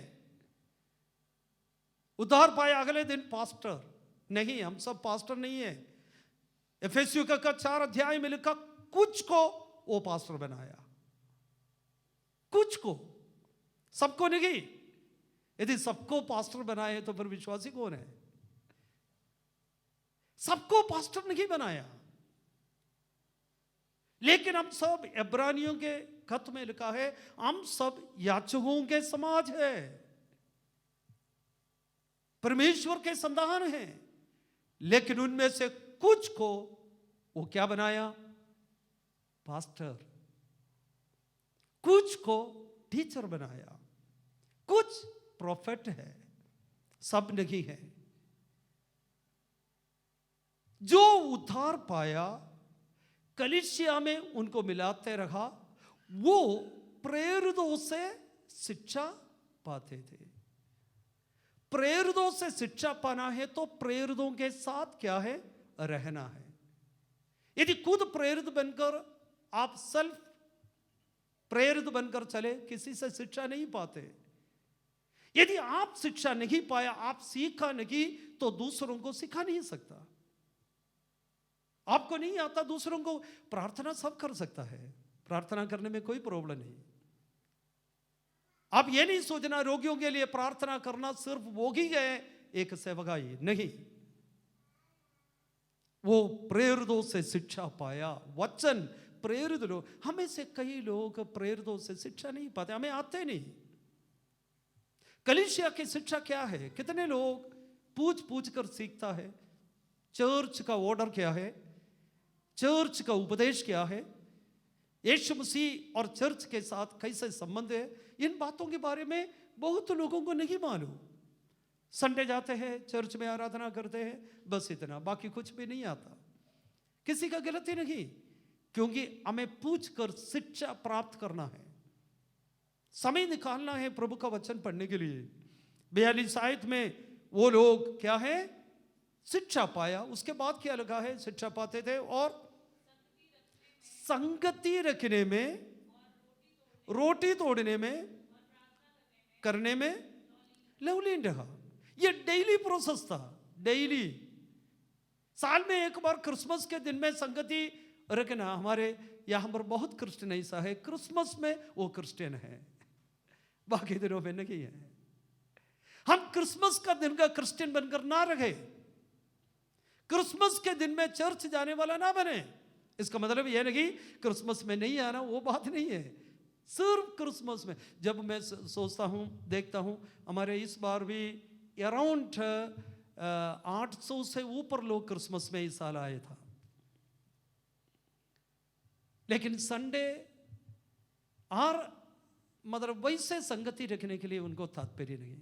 उद्धार पाया अगले दिन पास्टर नहीं, हम सब पास्टर नहीं है। एफेसियों का 4 अध्याय में लिखा, कुछ को वो पास्टर बनाया, कुछ को, सबको नहीं। यदि सबको पास्टर बनाए तो फिर विश्वासी कौन है? सबको पास्टर नहीं बनाया। लेकिन हम सब, इब्रानियों के खत में लिखा है, हम सब याजकों के समाज है, परमेश्वर के संतान हैं। लेकिन उनमें से कुछ को वो क्या बनाया? पास्टर। कुछ को टीचर बनाया, कुछ प्रोफेट है, सब नहीं है। जो उद्धार पाया कलीसिया में उनको मिलाते रहा, वो प्रेरितों से शिक्षा पाते थे। प्रेरितों से शिक्षा पाना है तो प्रेरितों के साथ क्या है? रहना है। यदि खुद प्रेरित बनकर आप सेल्फ प्रेरित बनकर चले, किसी से शिक्षा नहीं पाते। यदि आप शिक्षा नहीं पाया, आप सीखा नहीं, तो दूसरों को सिखा नहीं सकता। आपको नहीं आता, दूसरों को प्रार्थना सब कर सकता है, प्रार्थना करने में कोई प्रॉब्लम नहीं। आप ये नहीं सोचना रोगियों के लिए प्रार्थना करना सिर्फ वो ही है एक सेवकाई, नहीं। वो प्रेरितों से शिक्षा पाया, वचन प्रेरित लोग। हमें से कई लोग प्रेरितों से शिक्षा नहीं पाते, हमें आते नहीं। कलीसिया की शिक्षा क्या है? कितने लोग पूछ पूछ कर सीखता है। चर्च का ऑर्डर क्या है? चर्च का उपदेश क्या है? यीशु मसीह और चर्च के साथ कैसे संबंध है? इन बातों के बारे में बहुत लोगों को नहीं मालूम। संडे जाते हैं, चर्च में आराधना करते हैं, बस इतना, बाकी कुछ भी नहीं आता। किसी का गलती नहीं, क्योंकि हमें पूछ कर शिक्षा प्राप्त करना है, समय निकालना है प्रभु का वचन पढ़ने के लिए। 42 आयत में वो लोग क्या है? शिक्षा पाया। उसके बाद क्या लगा है? शिक्षा पाते थे और संगति रखने में, रोटी तोड़ने में, करने में लवलीन रहा। ये डेली प्रोसेस था, डेली। साल में एक बार क्रिसमस के दिन में संगति रखना। हमारे यहां पर बहुत क्रिश्चियन ऐसा है, क्रिसमस में वो क्रिश्चियन है, बाकी दिनों में नहीं है। हम क्रिसमस का दिन का क्रिश्चियन बनकर ना रहे, क्रिसमस के दिन में चर्च जाने वाला ना बने। इसका मतलब यह नहीं क्रिसमस में नहीं आना, वो बात नहीं है। सिर्फ क्रिसमस में। जब मैं सोचता हूँ, देखता हूँ, हमारे इस बार भी अराउंड 800 से ऊपर लोग क्रिसमस में इस साल आए था। लेकिन संडे और मतलब वैसे संगति रखने के लिए उनको तात्पर्य नहीं।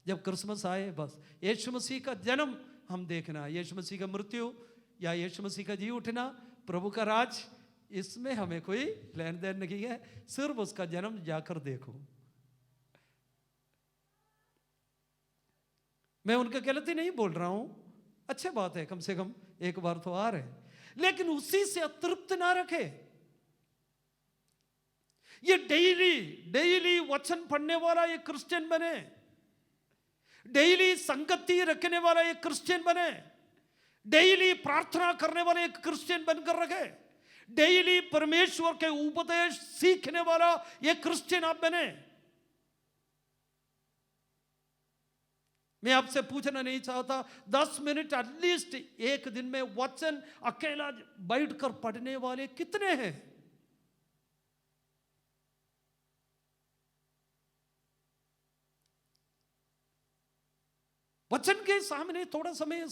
जब क्रिसमस आए, बस यीशु मसीह का जन्म हम देखना, यीशु मसीह का मृत्यु या यीशु मसीह का जी उठना, प्रभु का राज, इसमें हमें कोई लेन देन नहीं है। सिर्फ उसका जन्म जाकर देखो। मैं उनका गलती नहीं बोल रहा हूं, अच्छी बात है, कम से कम एक बार तो आ रहे, लेकिन उसी से अतृप्त ना रखे। ये डेली वचन पढ़ने वाला ये क्रिश्चियन बने, डेली संगति रखने वाला एक क्रिश्चियन बने, डेली प्रार्थना करने वाले एक क्रिश्चियन बनकर रखे, डेली परमेश्वर के उपदेश सीखने वाला एक क्रिश्चियन आप बने। मैं आपसे पूछना नहीं चाहता, 10 मिनट एटलीस्ट एक दिन में वचन अकेला बैठकर पढ़ने वाले कितने हैं? वचन के सामने थोड़ा समय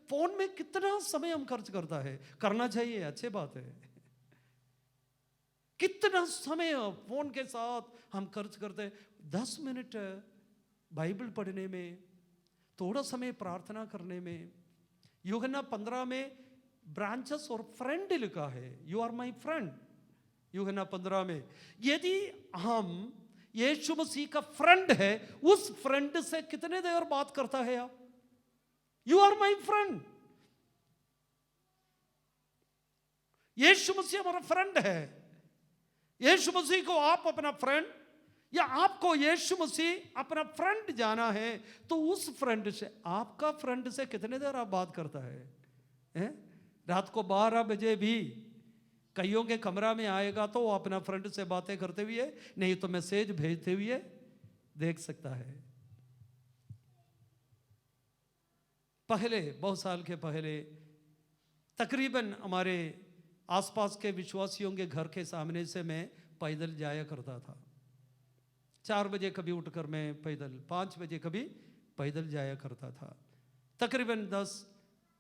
फोन में कितना समय हम खर्च करता है? करना चाहिए, अच्छी बात है। कितना समय फोन के साथ हम खर्च करते हैं? 10 मिनट बाइबल पढ़ने में, थोड़ा समय प्रार्थना करने में। यूहन्ना 15 में ब्रांचेस और फ्रेंड लिखा है, यू आर माई फ्रेंड। यूहन्ना 15 में यदि हम यीशु मसीह का फ्रेंड है, उस फ्रेंड से कितने देर बात करता है आप? You are my friend. Yeshu Masih हमारा फ्रेंड है। यीशु मसीह को आप अपना फ्रेंड, या आपको यीशु मसीह अपना फ्रेंड जाना है, तो उस फ्रेंड से, आपका फ्रेंड से कितने देर आप बात करता है? रात को 12 बजे भी कईयों के कमरा में आएगा तो वो अपना फ्रेंड से बातें करते हुए, नहीं तो मैसेज भेजते हुए देख सकता है। पहले, बहुत साल के पहले, तकरीबन हमारे आसपास के विश्वासियों के घर के सामने से मैं पैदल जाया करता था। 4 बजे कभी उठकर मैं पैदल, 5 बजे कभी पैदल जाया करता था। तकरीबन 10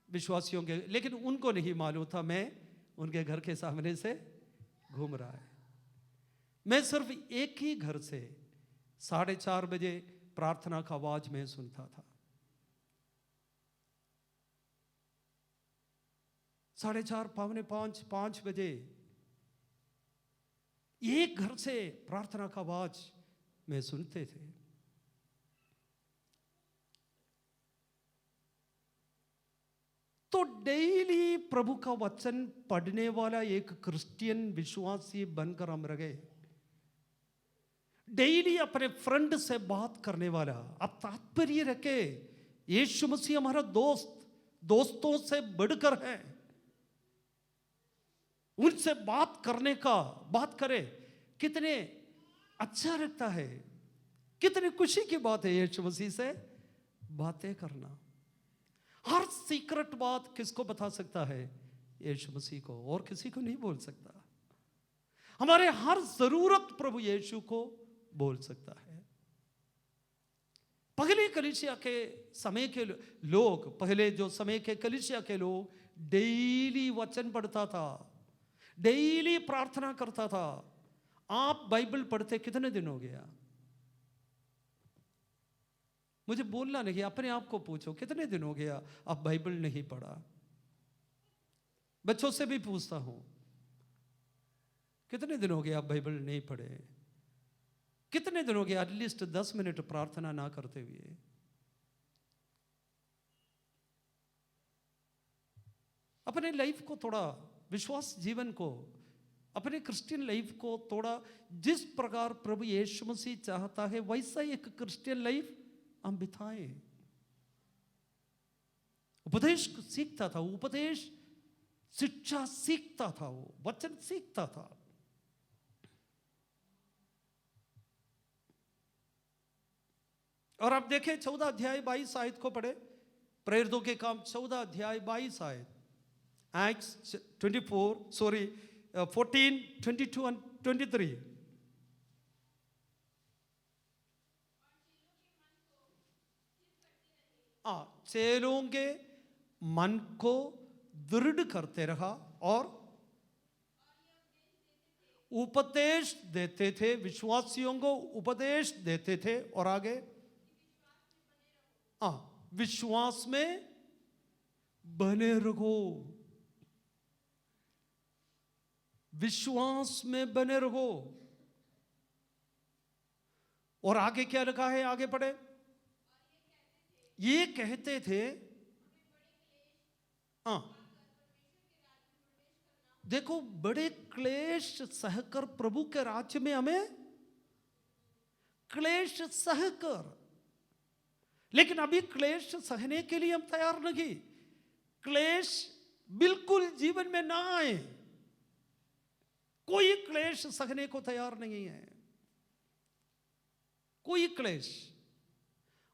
विश्वासियों के, लेकिन उनको नहीं मालूम था मैं उनके घर के सामने से घूम रहा है। मैं सिर्फ एक ही घर से 4:30 बजे प्रार्थना का आवाज में सुनता था। 4:30, 4:45, 5 बजे एक घर से प्रार्थना का आवाज में सुनते थे। तो डेली प्रभु का वचन पढ़ने वाला एक क्रिश्चियन विश्वासी बनकर हम रहे। डेली अपने फ्रेंड से बात करने वाला। अब तात्पर्य रखे, यीशु मसीह हमारा दोस्त, दोस्तों से बढ़कर है। उनसे बात करने का, बात करे, कितने अच्छा लगता है, कितनी खुशी की बात है यीशु मसीह से बातें करना। हर सीक्रेट बात किसको बता सकता है? यीशु मसीह को, और किसी को नहीं बोल सकता। हमारे हर जरूरत प्रभु यीशु को बोल सकता है। पहले कलीसिया के समय के लोग, पहले जो समय के कलीसिया के लोग डेली वचन पढ़ता था, डेली प्रार्थना करता था। आप बाइबल पढ़ते कितने दिन हो गया? मुझे बोलना नहीं, अपने आप को पूछो कितने दिन हो गया आप बाइबल नहीं पढ़ा। बच्चों से भी पूछता हूं, कितने दिन हो गया आप बाइबल नहीं पढ़े? कितने दिन हो गया एटलीस्ट 10 मिनट प्रार्थना ना करते हुए? अपने लाइफ को थोड़ा, विश्वास जीवन को, अपने क्रिश्चियन लाइफ को थोड़ा जिस प्रकार प्रभु यीशु मसीह चाहता है वैसा एक क्रिश्चियन लाइफ हम बिताएं। उपदेश सीखता था, उपदेश शिक्षा सीखता था, वो वचन सीखता था। और आप देखें 14 अध्याय 22 आयत को पढ़े, प्रेरितों के काम 14 अध्याय 22 आयत, Acts 14, 22 and 23। चेलों के मन को दृढ़ करते रहा और उपदेश देते थे, विश्वासियों को उपदेश देते थे। और आगे विश्वास में बने रहो, विश्वास में बने रहो। और आगे क्या लिखा है? आगे पढ़े। ये कहते थे, देखो, बड़े क्लेश सहकर प्रभु के राज्य में, हमें क्लेश सहकर, लेकिन अभी क्लेश सहने के लिए हम तैयार नहीं। क्लेश बिल्कुल जीवन में ना आए, कोई क्लेश सहने को तैयार नहीं है। कोई क्लेश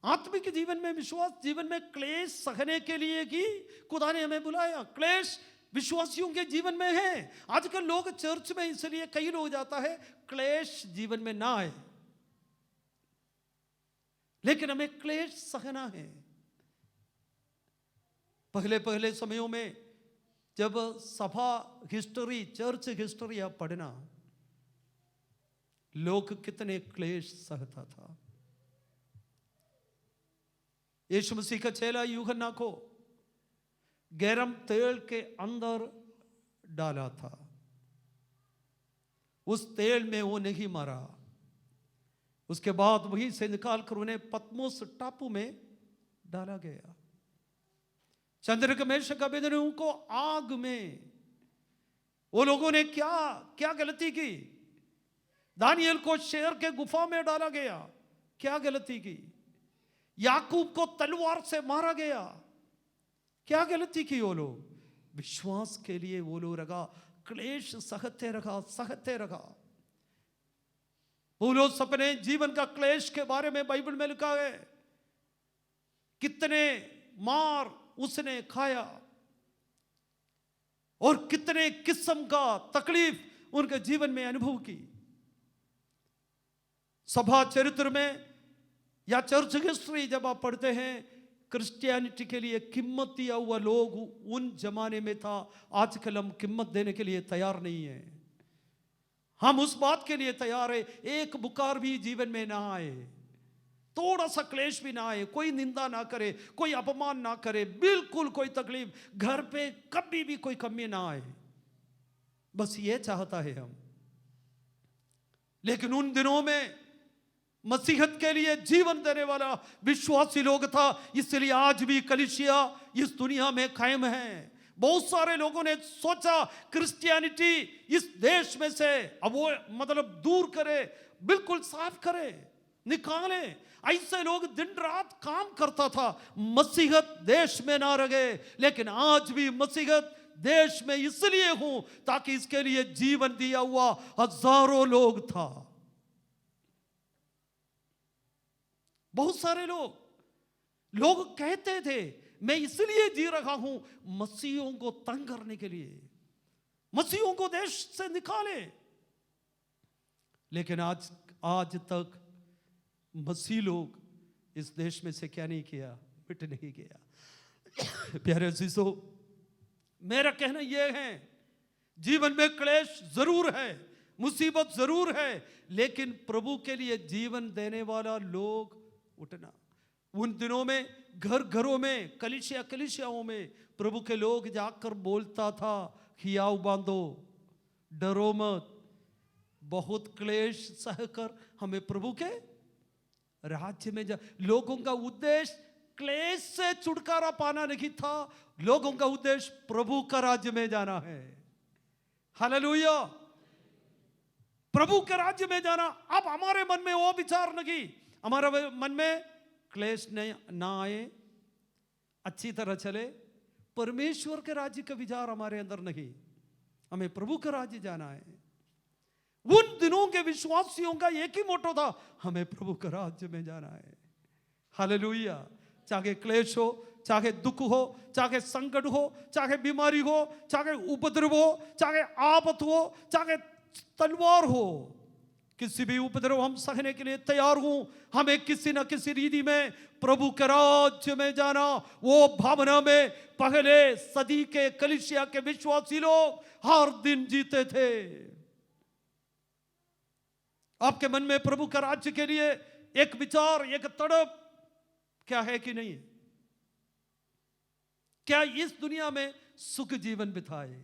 आत्मिक जीवन में, विश्वास जीवन में क्लेश सहने के लिए कि खुदा ने हमें बुलाया। क्लेश विश्वासियों के जीवन में है। आजकल लोग चर्च में इसलिए कई लोग जाता है क्लेश जीवन में ना आए, लेकिन हमें क्लेश सहना है। पहले पहले समयों में जब सभा हिस्ट्री, चर्च हिस्ट्री आप पढ़ना, लोग कितने क्लेश सहता था। यीशु मसीह का चेला यूहन्ना को गरम तेल के अंदर डाला था, उस तेल में वो नहीं मरा। उसके बाद वहीं से निकालकर उन्हें पतमोस टापू में डाला गया। चंद्रक मेषक अबेदनगो को आग में, वो लोगों ने क्या क्या गलती की? दानियल को शेर के गुफा में डाला गया, क्या गलती की? याकूब को तलवार से मारा गया, क्या गलती की? वो लोग विश्वास के लिए वो लोग रखा, क्लेश सहते रखा, सहते रखा। पौलुस अपने जीवन का क्लेश के बारे में बाइबल में लिखा है, कितने मार उसने खाया, और कितने किस्म का तकलीफ उनके जीवन में अनुभव की। सभा चरित्र में या चर्च हिस्ट्री जब आप पढ़ते हैं, क्रिश्चियनिटी के लिए कीमत दिया हुआ लोग उन जमाने में था। आजकल हम कीमत देने के लिए तैयार नहीं है। हम उस बात के लिए तैयार है, एक बुखार भी जीवन में ना आए, थोड़ा सा क्लेश भी ना आए, कोई निंदा ना करे, कोई अपमान ना करे, बिल्कुल कोई तकलीफ, घर पे कभी भी कोई कमी ना आए, बस ये चाहता है हम। लेकिन उन दिनों में मसीहत के लिए जीवन देने वाला विश्वासी लोग था, इसलिए आज भी कलीसिया इस दुनिया में कायम है। बहुत सारे लोगों ने सोचा क्रिश्चियनिटी इस देश में से अब वो मतलब दूर करे, बिल्कुल साफ करे, निकाले। ऐसे लोग दिन रात काम करता था, मसीहत देश में ना रहे। लेकिन आज भी मसीहत देश में इसलिए हूं ताकि इसके लिए जीवन दिया हुआ हजारों लोग था। बहुत सारे लोग कहते थे मैं इसलिए जी रहा हूं मसीहों को तंग करने के लिए, मसीहों को देश से निकाले। लेकिन आज तक मसीह लोग इस देश में से क्या नहीं किया, मिट नहीं किया। प्यारे अजीजों, मेरा कहना यह है, जीवन में क्लेश जरूर है, मुसीबत जरूर है, लेकिन प्रभु के लिए जीवन देने वाला लोग उठना। उन दिनों में घर घरों में, कलीसियाओं में प्रभु के लोग जाकर बोलता था, हियाव बांधो, डरो मत, बहुत क्लेश सहकर हमें प्रभु के राज्य में जा। लोगों का उद्देश्य क्लेश से छुटकारा पाना नहीं था, लोगों का उद्देश्य प्रभु का राज्य में जाना है। हालेलुया, प्रभु के राज्य में जाना। अब हमारे मन में वो विचार नहीं, हमारे मन में क्लेश ना आए, अच्छी तरह चले, परमेश्वर के राज्य का विचार हमारे अंदर नहीं, हमें प्रभु का राज्य जाना है। उन दिनों के विश्वासियों का एक ही मोटो था, हमें प्रभु के राज्य में जाना है। हालेलुया, चाहे क्लेश हो, चाहे दुख हो, चाहे संकट हो, चाहे बीमारी हो, चाहे उपद्रव हो, चाहे आपत हो, चाहे तलवार हो, किसी भी उपद्रव हम सहने के लिए तैयार हूं। हमें किसी न किसी रीति में प्रभु के राज्य में जाना। वो भावना में पहले सदी के कलीसिया के विश्वासी लोग हर दिन जीते थे। आपके मन में प्रभु के राज्य के लिए एक विचार, एक तड़प क्या है कि नहीं? क्या इस दुनिया में सुख जीवन बिताए?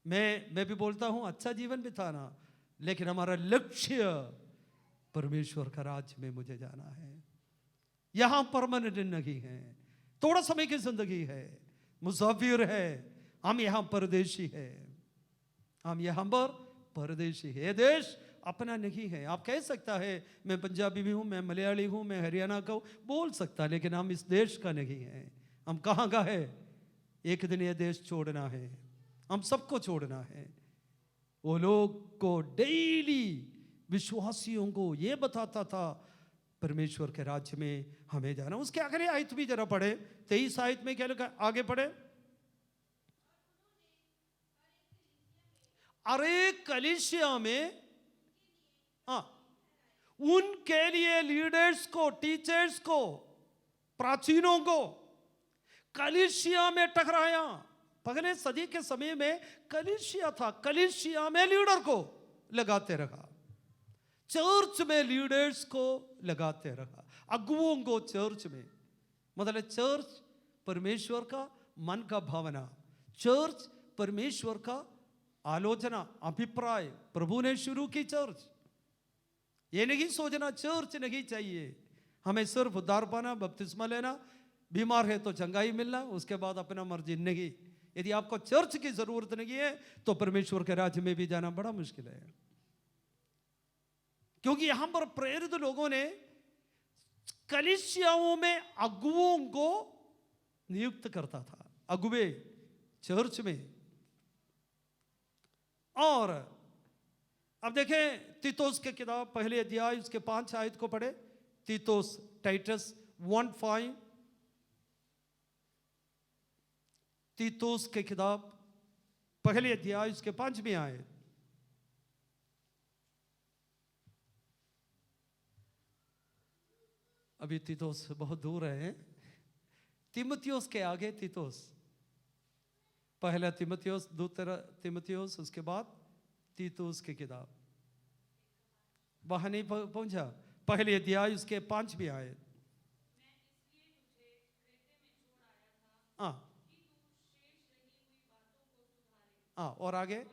मैं भी बोलता हूं अच्छा जीवन बिताना, लेकिन हमारा लक्ष्य परमेश्वर का राज्य में मुझे जाना है। यहां परमानेंट नहीं है, थोड़ा समय की जिंदगी है, मुसाफिर है, हम यहां परदेशी है, हम यहां पर परदेशी है। देश अपना नहीं है। आप कह सकता है मैं पंजाबी भी हूं, मैं मलयाली हूं, मैं हरियाणा का हूं, बोल सकता, लेकिन हम इस देश का नहीं है। हम कहां का है? एक दिन ये देश छोड़ना है, हम सबको छोड़ना है। वो लोग को डेली विश्वासियों को ये बताता था परमेश्वर के राज्य में हमें जाना। उसके आखिरी आयत भी जरा पढ़े, 23 आयत में क्या लिखा, आगे पढ़े। अरे कलीसिया में उनके लिए लीडर्स को, टीचर्स को, प्राचीनों को कलीसिया में टकराया। पहले सदी के समय में कलीसिया था, कलीसिया में लीडर को लगाते रहा, चर्च में लीडर्स को लगाते रहा, अगुओं को चर्च में। मतलब चर्च परमेश्वर का मन का भावना, चर्च परमेश्वर का आलोचना, अभिप्राय। प्रभु ने शुरू की चर्च। ये नहीं सोचना चर्च नहीं चाहिए, हमें सिर्फ उद्धार पाना, बपतिस्मा लेना, बीमार है तो चंगाई मिलना, उसके बाद अपना मर्जी नहीं। यदि आपको चर्च की जरूरत नहीं है तो परमेश्वर के राज्य में भी जाना बड़ा मुश्किल है। क्योंकि यहां पर प्रेरित लोगों ने कलीसियाओं में अगुओं को नियुक्त करता था, अगुवे चर्च में। और अब देखें तीतुस के किताब पहले अध्याय उसके 5 आयत को पढ़े। तीतुस, टाइटस 1:5। तीतुस के किताब पहले अध्याय उसके 5वीं आयत। अभी तीतुस बहुत दूर है, तिमुथियुस के आगे तीतुस, पहला तिमुथियुस, दूसरा तिमुथियुस, उसके बाद तीतुस की किताब। वहां नहीं पहुंचा, पहले अध्याय उसके 5वीं आयत। हाँ हाँ, और आगे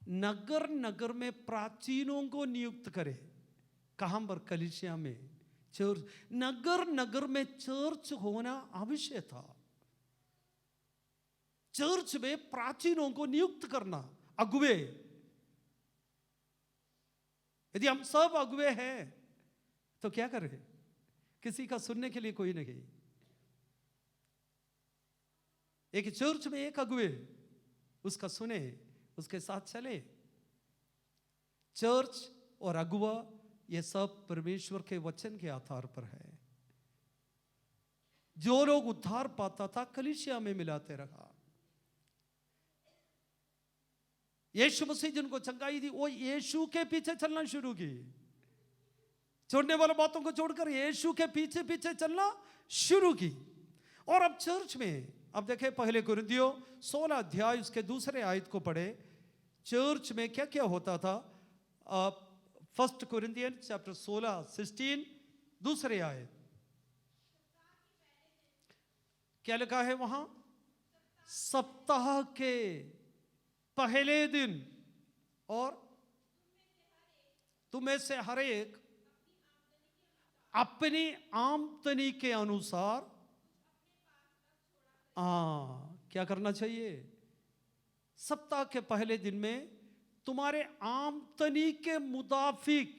नगर नगर में प्राचीनों को नियुक्त करे। कहां पर? कलीसिया में, चर्च। नगर नगर में चर्च होना आवश्यक था। चर्च में प्राचीनों को नियुक्त करना, अगुवे। यदि हम सब अगुवे हैं तो क्या करें? किसी का सुनने के लिए कोई नहीं। एक चर्च में एक अगुवे, उसका सुने, उसके साथ चले। चर्च और अगुवा ये सब परमेश्वर के वचन के आधार पर है। जो लोग उद्धार पाता था कलीसिया में मिलाते रहा। यीशु मसीह जिनको चंगाई दी वो यीशु के पीछे चलना शुरू की। छोड़ने वाली बातों को छोड़कर यीशु के पीछे पीछे चलना शुरू की। और अब चर्च में, अब देखें पहले कुरिन्थियों 16 अध्याय उसके दूसरे आयत को पढ़े। चर्च में क्या क्या होता था? 1 Corinthians chapter 16 दूसरे आयत क्या लिखा है वहां? सप्ताह के पहले दिन और तुम्हें से हर एक अपनी आमदनी के अनुसार क्या करना चाहिए? सप्ताह के पहले दिन में तुम्हारे आमदनी के मुताबिक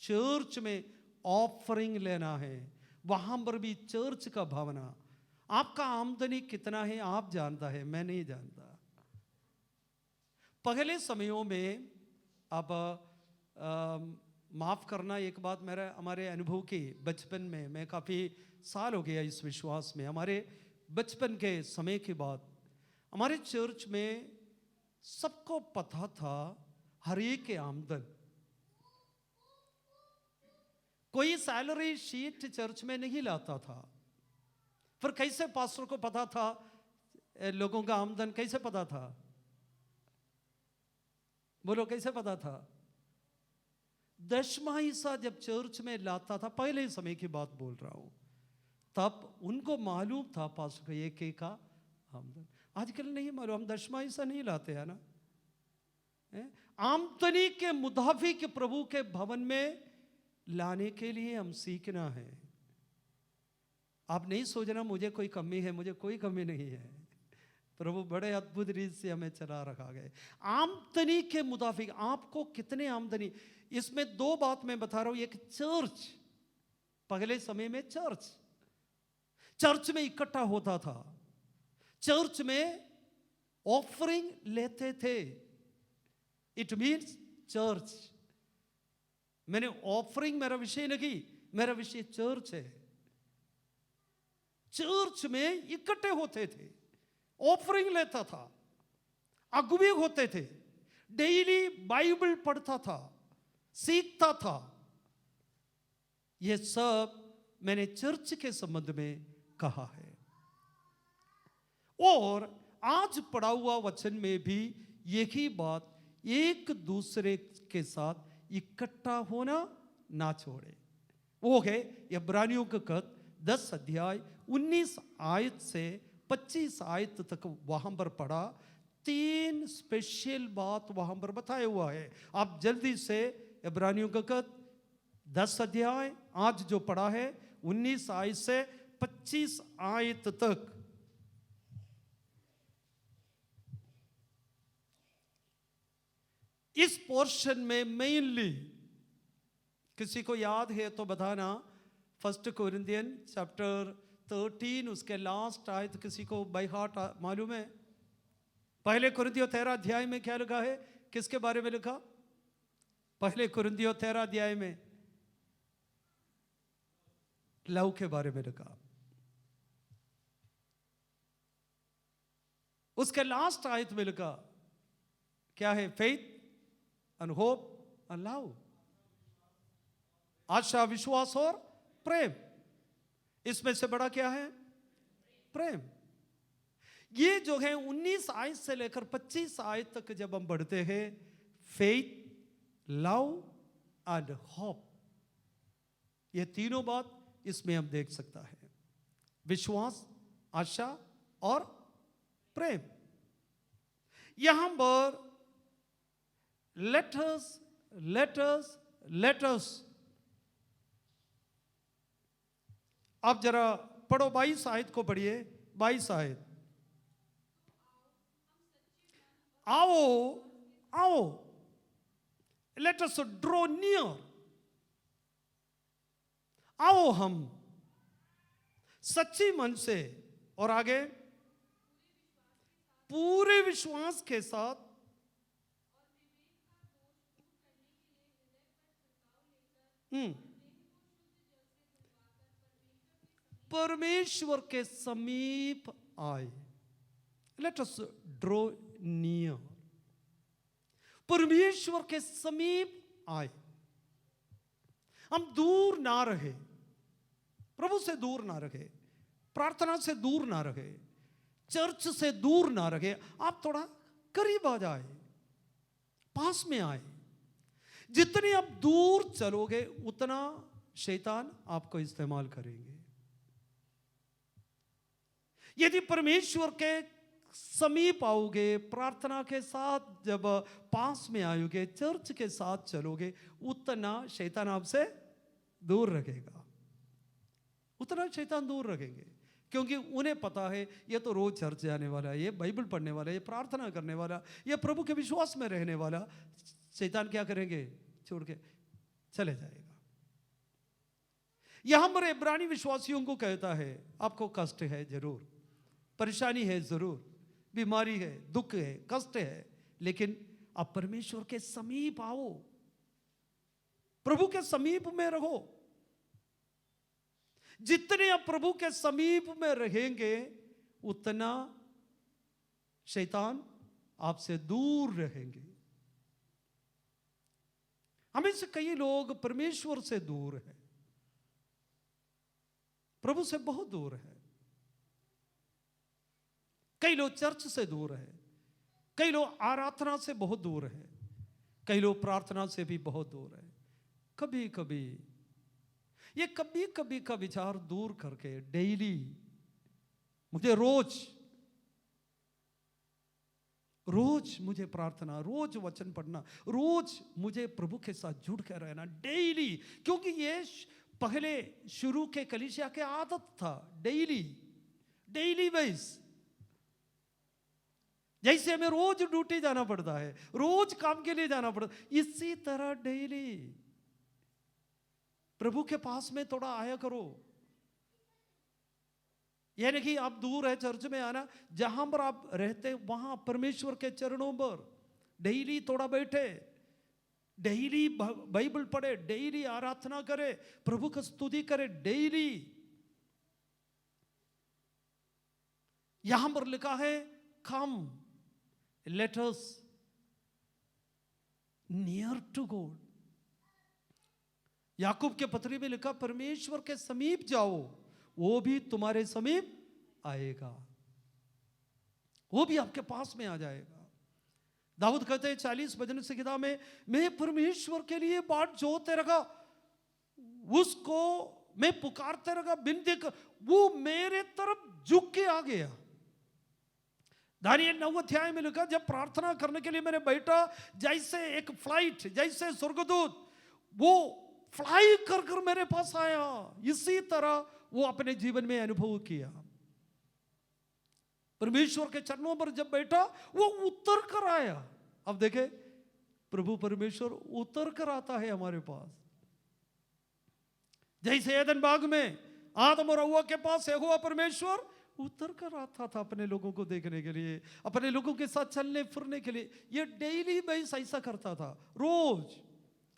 चर्च में ऑफरिंग लेना है। वहां पर भी चर्च का भावना। आपका आमदनी कितना है आप जानता है, मैं नहीं जानता। पहले समयों में, अब माफ करना एक बात, मेरा हमारे अनुभव की बचपन में, मैं काफी साल हो गया इस विश्वास में, हमारे बचपन के समय के बाद हमारे चर्च में सबको पता था हर एक के आमदन। कोई सैलरी शीट चर्च में नहीं लाता था। फिर कैसे पास्टर को पता था लोगों का आमदन? कैसे पता था? बोलो कैसे पता था? दशमा हिस्सा जब चर्च में लाता था, पहले समय की बात बोल रहा हूं, तब उनको मालूम था पास्टर को एक एक का आमदन। आजकल नहीं मालूम, हम दशमा हिस्सा नहीं लाते हैं ना। आमदनी के मुताबिक प्रभु के भवन में लाने के लिए हम सीखना है। आप नहीं सोचना मुझे कोई कमी है, मुझे कोई कमी नहीं है। प्रभु बड़े अद्भुत रीत से हमें चला रखा गया। आमदनी के मुताबिक आपको कितने आमदनी, इसमें दो बात मैं बता रहा हूं। एक चर्च, पहले समय में चर्च में इकट्ठा होता था, चर्च में ऑफरिंग लेते थे। It means church. मैंने ऑफरिंग मेरा विषय नहीं, मेरा विषय चर्च है। चर्च में इकट्ठे होते थे, ऑफरिंग लेता था, अगुवे होते थे, डेली बाइबल पढ़ता था, सीखता था। यह सब मैंने चर्च के संबंध में कहा है। और आज पढ़ा हुआ वचन में भी यही बात, एक दूसरे के साथ इकट्ठा होना ना छोड़े। वो है इब्रानियों का खत 10 अध्याय 19 आयत से 25 आयत तक वहां पर पढ़ा। 3 स्पेशल बात वहां पर बताया हुआ है। आप जल्दी से इब्रानियों का खत 10 अध्याय आज जो पढ़ा है 19 आयत से 25 आयत तक। इस पोर्शन में मेनली, किसी को याद है तो बताना, 1 Corinthians chapter 13 उसके लास्ट आयत किसी को बाय हार्ट मालूम है? पहले कुरिन्थियों 13 अध्याय में क्या लिखा है? किसके बारे में लिखा? पहले कुरिन्थियों 13 अध्याय में लव के बारे में लिखा। उसके लास्ट आयत में लिखा क्या है? Faith and hope and love, आशा, विश्वास और प्रेम। इसमें से बड़ा क्या है? प्रेम। ये जो है 19 आयत से लेकर 25 आयत तक जब हम बढ़ते हैं, फेथ, लव एंड होप, ये तीनों बात इसमें हम देख सकता है। विश्वास, आशा और प्रेम। यहां पर लेटर्स आप जरा पढ़ो, 22 आयत को पढ़िए। 22 आयत, आओ आओ, लेट अस ड्रॉ नियर, आओ हम सच्ची मन से, और आगे पूरे विश्वास के साथ परमेश्वर के समीप आए। लेट अस ड्रॉ नियर, परमेश्वर के समीप आए। हम दूर ना रहे, प्रभु से दूर ना रहे, प्रार्थना से दूर ना रहे, चर्च से दूर ना रहे। आप थोड़ा करीब आ जाए, पास में आए। जितने आप दूर चलोगे उतना शैतान आपको इस्तेमाल करेंगे। यदि परमेश्वर के समीप आओगे, प्रार्थना के साथ जब पास में आओगे, चर्च के साथ चलोगे, उतना शैतान आपसे दूर रखेगा, उतना शैतान दूर रखेंगे। क्योंकि उन्हें पता है ये तो रोज चर्च जाने वाला है, ये बाइबल पढ़ने वाला है, ये प्रार्थना करने वाला, ये प्रभु के विश्वास में रहने वाला। शैतान क्या करेंगे? छोड़ के चले जाएगा। यहां पर इब्रानी विश्वासियों को कहता है, आपको कष्ट है जरूर, परेशानी है जरूर, बीमारी है, दुख है, कष्ट है, लेकिन आप परमेश्वर के समीप आओ, प्रभु के समीप में रहो। जितने आप प्रभु के समीप में रहेंगे उतना शैतान आपसे दूर रहेंगे। हमें से कई लोग परमेश्वर से दूर हैं, प्रभु से बहुत दूर है। कई लोग चर्च से दूर है, कई लोग आराधना से बहुत दूर है, कई लोग प्रार्थना से भी बहुत दूर है। कभी कभी का विचार दूर करके डेली मुझे रोज मुझे प्रार्थना, रोज वचन पढ़ना, रोज मुझे प्रभु के साथ जुड़ कर रहना डेली। क्योंकि ये पहले शुरू के कलीसिया के आदत था, डेली बेस। जैसे हमें रोज ड्यूटी जाना पड़ता है, रोज काम के लिए जाना पड़ता, इसी तरह डेली प्रभु के पास में थोड़ा आया करो। यह नहीं कि आप दूर है चर्च में आना, जहां पर आप रहते वहां परमेश्वर के चरणों पर डेली थोड़ा बैठे, डेली बाइबल पढ़े, डेली आराधना करे, प्रभु की स्तुति करे डेली। यहां पर लिखा है come let us near to God. Yakub के पत्री में लिखा परमेश्वर के समीप जाओ, वो भी तुम्हारे समीप आएगा, वो भी आपके पास में आ जाएगा। दाऊद कहते हैं 40 भजन से किताब में, मैं परमेश्वर के लिए बाट जोते रखा, उसको मैं पुकारते रखा, बिनती कर, वो मेरे तरफ झुक के आ गया। दानियल 9 अध्याय में लिखा, जब प्रार्थना करने के लिए मैंने बैठा, जैसे एक फ्लाइट, जैसे स्वर्गदूत वो फ्लाई कर मेरे पास आया, इसी तरह वो अपने जीवन में अनुभव किया। परमेश्वर के चरणों पर जब बैठा वो उतर कर आया। अब देखे प्रभु परमेश्वर उतर कर आता है हमारे पास। जैसे एदन बाग में आदम और हव्वा के पास यहोवा परमेश्वर उतर कर आता था अपने लोगों को देखने के लिए, अपने लोगों के साथ चलने फिरने के लिए। ये डेली बेस ऐसा करता था, रोज।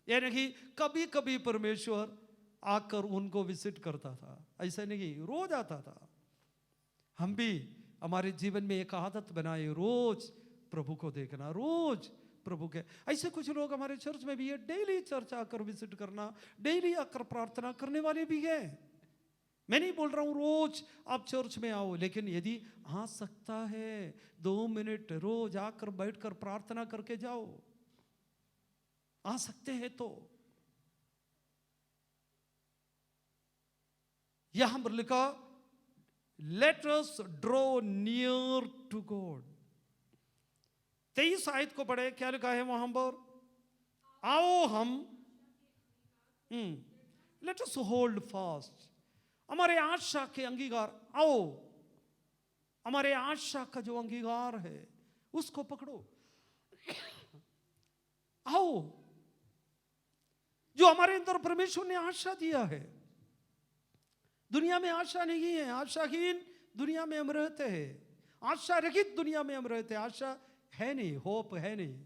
यानी कि कभी कभी परमेश्वर आकर उनको विजिट करता था, ऐसा नहीं, रोज आता था। हम भी हमारे जीवन में एक आदत बनाए, रोज प्रभु को देखना, रोज प्रभु के। ऐसे कुछ लोग हमारे चर्च में भी है, डेली चर्च आकर विजिट करना, डेली आकर प्रार्थना करने वाले भी हैं। मैं नहीं बोल रहा हूं रोज आप चर्च में आओ, लेकिन यदि आ सकता है 2 मिनट रोज आकर बैठकर प्रार्थना करके जाओ, आ सकते हैं तो। यहां पर लिखा let us draw near to God. 23 आयत को पढ़े, क्या लिखा है वहां पर? आओ हम लेट अस होल्ड फास्ट, हमारे आशा के अंगीकार, आओ हमारे आशा का जो अंगीकार है उसको पकड़ो। आओ, जो हमारे अंदर परमेश्वर ने आशा दिया है। दुनिया में आशा नहीं है, आशाहीन दुनिया में हम रहते हैं, आशा रहित दुनिया में हम रहते हैं, आशा है नहीं, होप है नहीं।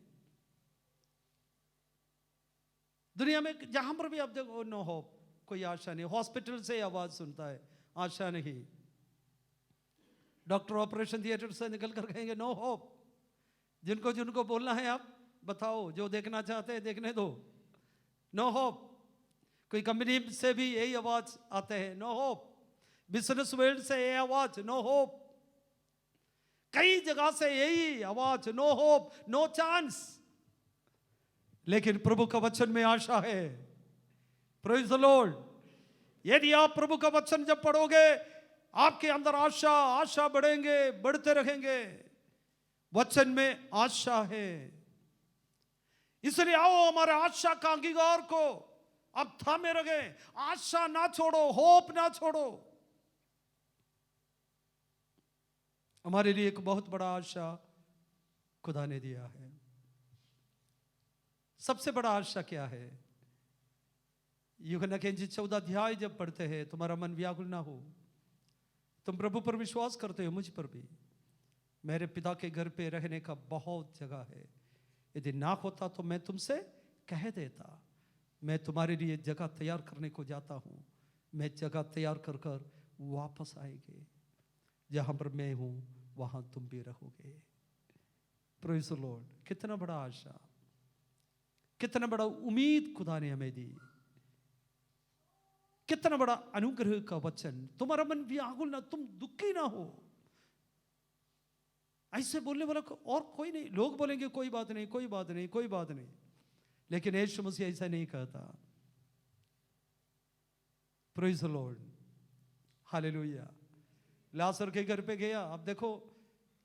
दुनिया में जहां पर भी आप देखो, नो होप, कोई आशा नहीं। हॉस्पिटल से आवाज सुनता है, आशा नहीं। डॉक्टर ऑपरेशन थिएटर से निकल कर कहेंगे नो होप। जिनको जिनको बोलना है आप बताओ, जो देखना चाहते हैं देखने दो, नो होप। कोई कंपनी से भी यही आवाज आते हैं, नो होप। बिजनेस वर्ल्ड से यही आवाज, नो होप। कई जगह से यही आवाज, नो होप, नो चांस। लेकिन प्रभु का वचन में आशा है। Praise the Lord. यदि आप प्रभु का वचन जब पढ़ोगे, आपके अंदर आशा बढ़ेंगे, बढ़ते रहेंगे। वचन में आशा है, इसलिए आओ हमारे आशा का अंगीकार को अब थामे रखे। आशा ना छोड़ो, होप ना छोड़ो। हमारे लिए एक बहुत बड़ा आशा खुदा ने दिया है। सबसे बड़ा आशा क्या है? यूहन्ना के इंजील 14 अध्याय जब पढ़ते हैं, तुम्हारा मन व्याकुल ना हो, तुम प्रभु पर विश्वास करते हो, मुझ पर भी। मेरे पिता के घर पे रहने का बहुत जगह है, यदि ना होता तो मैं तुमसे कह देता। मैं तुम्हारे लिए जगह तैयार करने को जाता हूं। मैं जगह तैयार कर कर वापस आएंगे। जहां पर मैं हूं वहां तुम भी रहोगे। Praise the Lord. कितना बड़ा आशा, कितना बड़ा उम्मीद खुदा ने हमें दी। कितना बड़ा अनुग्रह का वचन। तुम्हारा मन व्याकुल ना, तुम दुखी ना हो। ऐसे बोलने वाला और कोई नहीं। लोग बोलेंगे कोई बात नहीं, कोई बात नहीं, कोई बात नहीं, लेकिन यीशु मसीह ऐसा नहीं कहता। Praise the Lord, hallelujah. Lazar के घर पे गया, अब देखो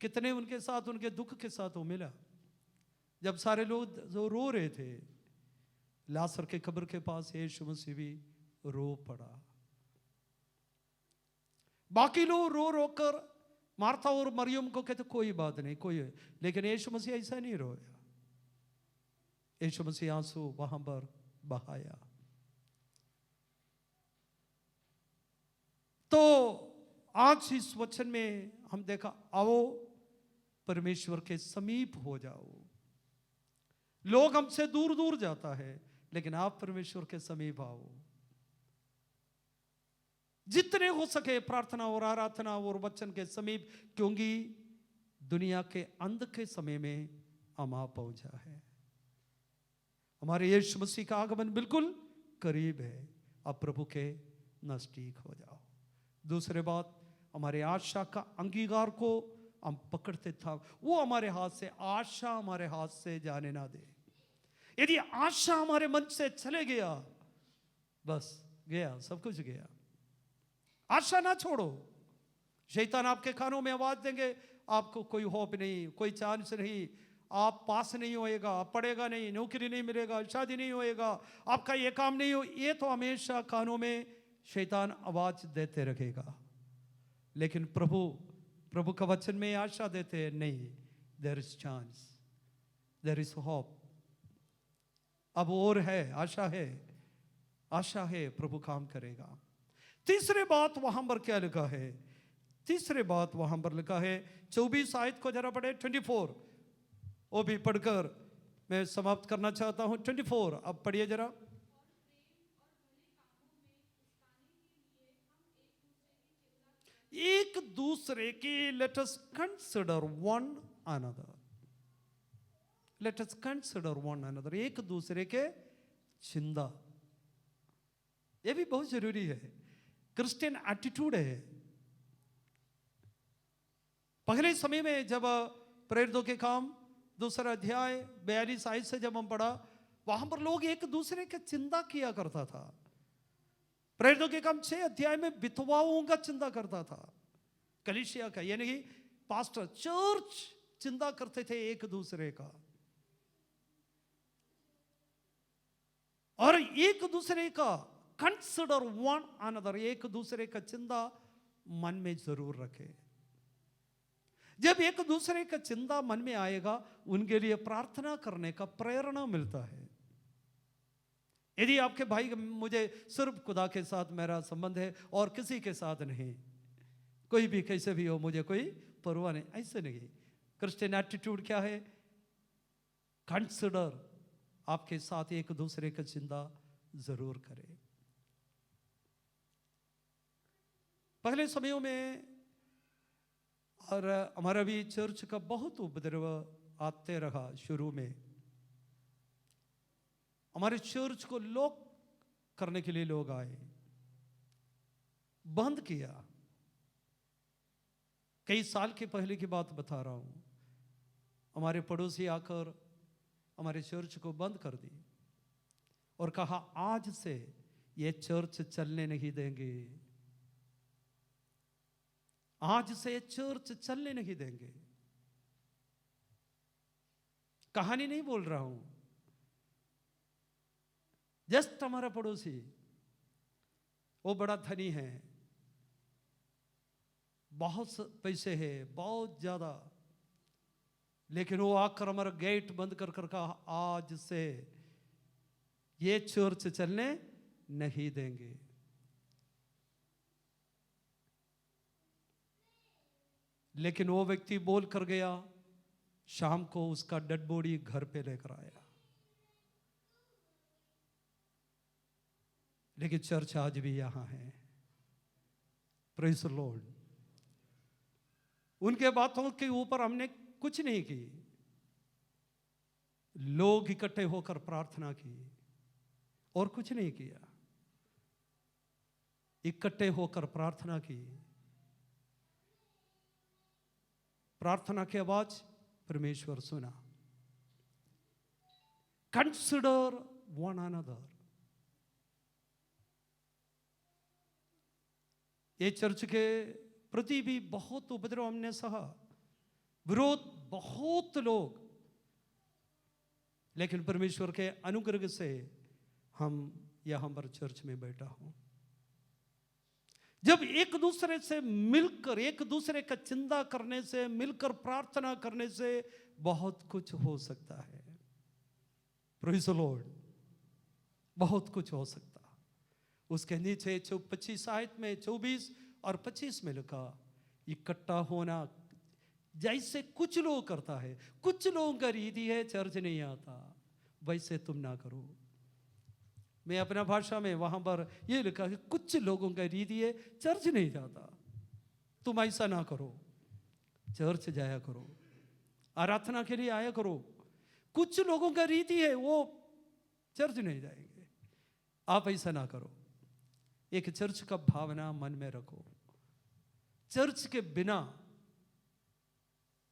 कितने उनके साथ, उनके दुख के साथ वो मिला। जब सारे लोग जो रो रहे थे, लाजर के कब्र के पास यीशु मसीह भी रो पड़ा। बाकी लोग रो रो कर मार्था और मरियम को कहते कोई बात नहीं, कोई, लेकिन यीशु मसीह ऐसा नहीं रोया। यीशु मसीह आंसू वहां पर बहाया। तो आज इस वचन में हम देखा, आओ परमेश्वर के समीप हो जाओ। लोग हमसे दूर दूर जाता है, लेकिन आप परमेश्वर के समीप आओ। जितने हो सके प्रार्थना और आराधना और वचन के समीप, क्योंकि दुनिया के अंत के समय में हम आ पहुंचा है। हमारे यीशु मसीह का आगमन बिल्कुल करीब है। अब प्रभु के नजदीक हो जाओ। दूसरी बात, हमारे आशा का अंगीकार को हम पकड़ते था। वो हमारे हाथ से, आशा हमारे हाथ से जाने ना दे। यदि आशा हमारे मन से चले गया, बस गया, सब कुछ गया। आशा ना छोड़ो। शैतान आपके कानों में आवाज देंगे, आपको कोई होप नहीं, कोई चांस नहीं, आप पास नहीं होएगा, आप पढ़ेगा नहीं, नौकरी नहीं मिलेगा, शादी नहीं होएगा, आपका ये काम नहीं हो। ये तो हमेशा कानों में शैतान आवाज देते रहेगा। लेकिन प्रभु का वचन में आशा देते हैं, नहीं, there is chance, there is hope. अब और है, आशा है, आशा है, प्रभु काम करेगा। तीसरी बात वहां पर क्या लिखा है? तीसरी बात वहां पर लिखा है, 24 आयत को जरा पढ़े, 24, वो भी पढ़कर मैं समाप्त करना चाहता हूं। 24 अब पढ़िए जरा। एक दूसरे की let us consider one another, let us consider one another, एक दूसरे के चिंता, ये भी बहुत जरूरी है, क्रिश्चियन एटीट्यूड है। पहले समय में जब प्रेरितों के काम 2 अध्याय 42 आयत से जब हम पढ़ा, वहां पर लोग एक दूसरे की चिंता किया करता था। प्रेरितों के काम 6 अध्याय में विधवाओं का चिंता करता था, कलीसिया का, यानी कि पास्टर चर्च चिंता करते थे एक दूसरे का, और एक दूसरे का कंसिडर वन अनदर, एक दूसरे का चिंता मन में जरूर रखे। जब एक दूसरे का चिंता मन में आएगा, उनके लिए प्रार्थना करने का प्रेरणा मिलता है। यदि आपके भाई, मुझे सिर्फ खुदा के साथ मेरा संबंध है और किसी के साथ नहीं, कोई भी कैसे भी हो मुझे कोई परवाह नहीं, ऐसे नहीं। क्रिश्चियन एटीट्यूड क्या है? कंसिडर, आपके साथ एक दूसरे का चिंता जरूर करें। पहले समयों में, और हमारा भी चर्च का बहुत उपद्रव आते रहा। शुरू में हमारे चर्च को लॉक करने के लिए लोग आए, बंद किया। कई साल के पहले की बात बता रहा हूं। हमारे पड़ोसी आकर हमारे चर्च को बंद कर दी और कहा, आज से ये चर्च चलने नहीं देंगे, आज से चर्च चलने नहीं देंगे। कहानी नहीं बोल रहा हूं, जस्ट हमारा पड़ोसी, वो बड़ा धनी है, बहुत पैसे है, बहुत ज्यादा, लेकिन वो आकर हमारा गेट बंद कर कर कहा, आज से ये चर्च चलने नहीं देंगे। लेकिन वो व्यक्ति बोल कर गया, शाम को उसका डेड बॉडी घर पे लेकर आया। लेकिन चर्च आज भी यहां है। Praise the Lord. उनके बातों के ऊपर हमने कुछ नहीं की, लोग इकट्ठे होकर प्रार्थना की और कुछ नहीं किया। इकट्ठे होकर प्रार्थना की, प्रार्थना की आवाज परमेश्वर सुना। Consider one another. ये चर्च के प्रति भी बहुत उपद्रव हमने सहा, विरोध बहुत लोग, लेकिन परमेश्वर के अनुग्रह से हम यहां पर चर्च में बैठा हूं। जब एक दूसरे से मिलकर, एक दूसरे का चिंता करने से, मिलकर प्रार्थना करने से बहुत कुछ हो सकता है। Praise the Lord. बहुत कुछ हो सकता। उसके नीचे 25 आयत में 24 और 25 में लिखा, इकट्ठा होना जैसे कुछ लोग करता है। कुछ लोगों का रीति है चर्च नहीं आता, वैसे तुम ना करो। मैं अपना भाषा में वहां पर ये लिखा कि कुछ लोगों का रीति है चर्च नहीं जाता, तुम ऐसा ना करो, चर्च जाया करो, आराधना के लिए आया करो। कुछ लोगों का रीति है वो चर्च नहीं जाएंगे, आप ऐसा ना करो। एक चर्च का भावना मन में रखो। चर्च के बिना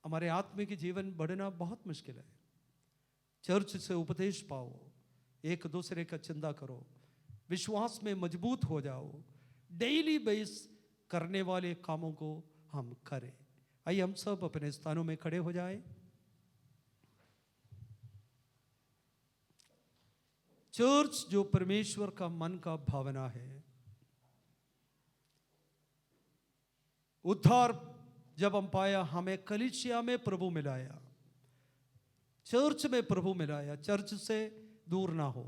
हमारे आत्मिक जीवन बढ़ना बहुत मुश्किल है। चर्च से उपदेश पाओ, एक दूसरे का चिंता करो, विश्वास में मजबूत हो जाओ, डेली बेस करने वाले कामों को हम करें। आइए हम सब अपने स्थानों में खड़े हो जाएं। चर्च जो परमेश्वर का मन का भावना है। उद्धार जब हम पाया, हमें कलीसिया में प्रभु मिलाया, चर्च में प्रभु मिलाया। चर्च से दूर ना हो,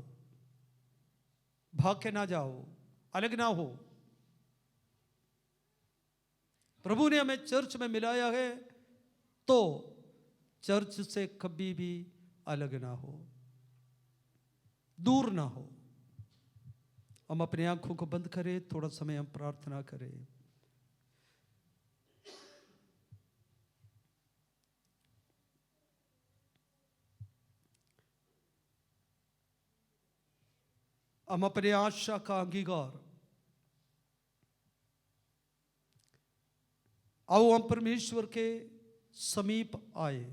भाग के ना जाओ, अलग ना हो। प्रभु ने हमें चर्च में मिलाया है, तो चर्च से कभी भी अलग ना हो, दूर ना हो। हम अपनी आंखों को बंद करें, थोड़ा समय हम प्रार्थना करें। हम अपने आशा का अंगीकार, आओ हम परमेश्वर के समीप आए,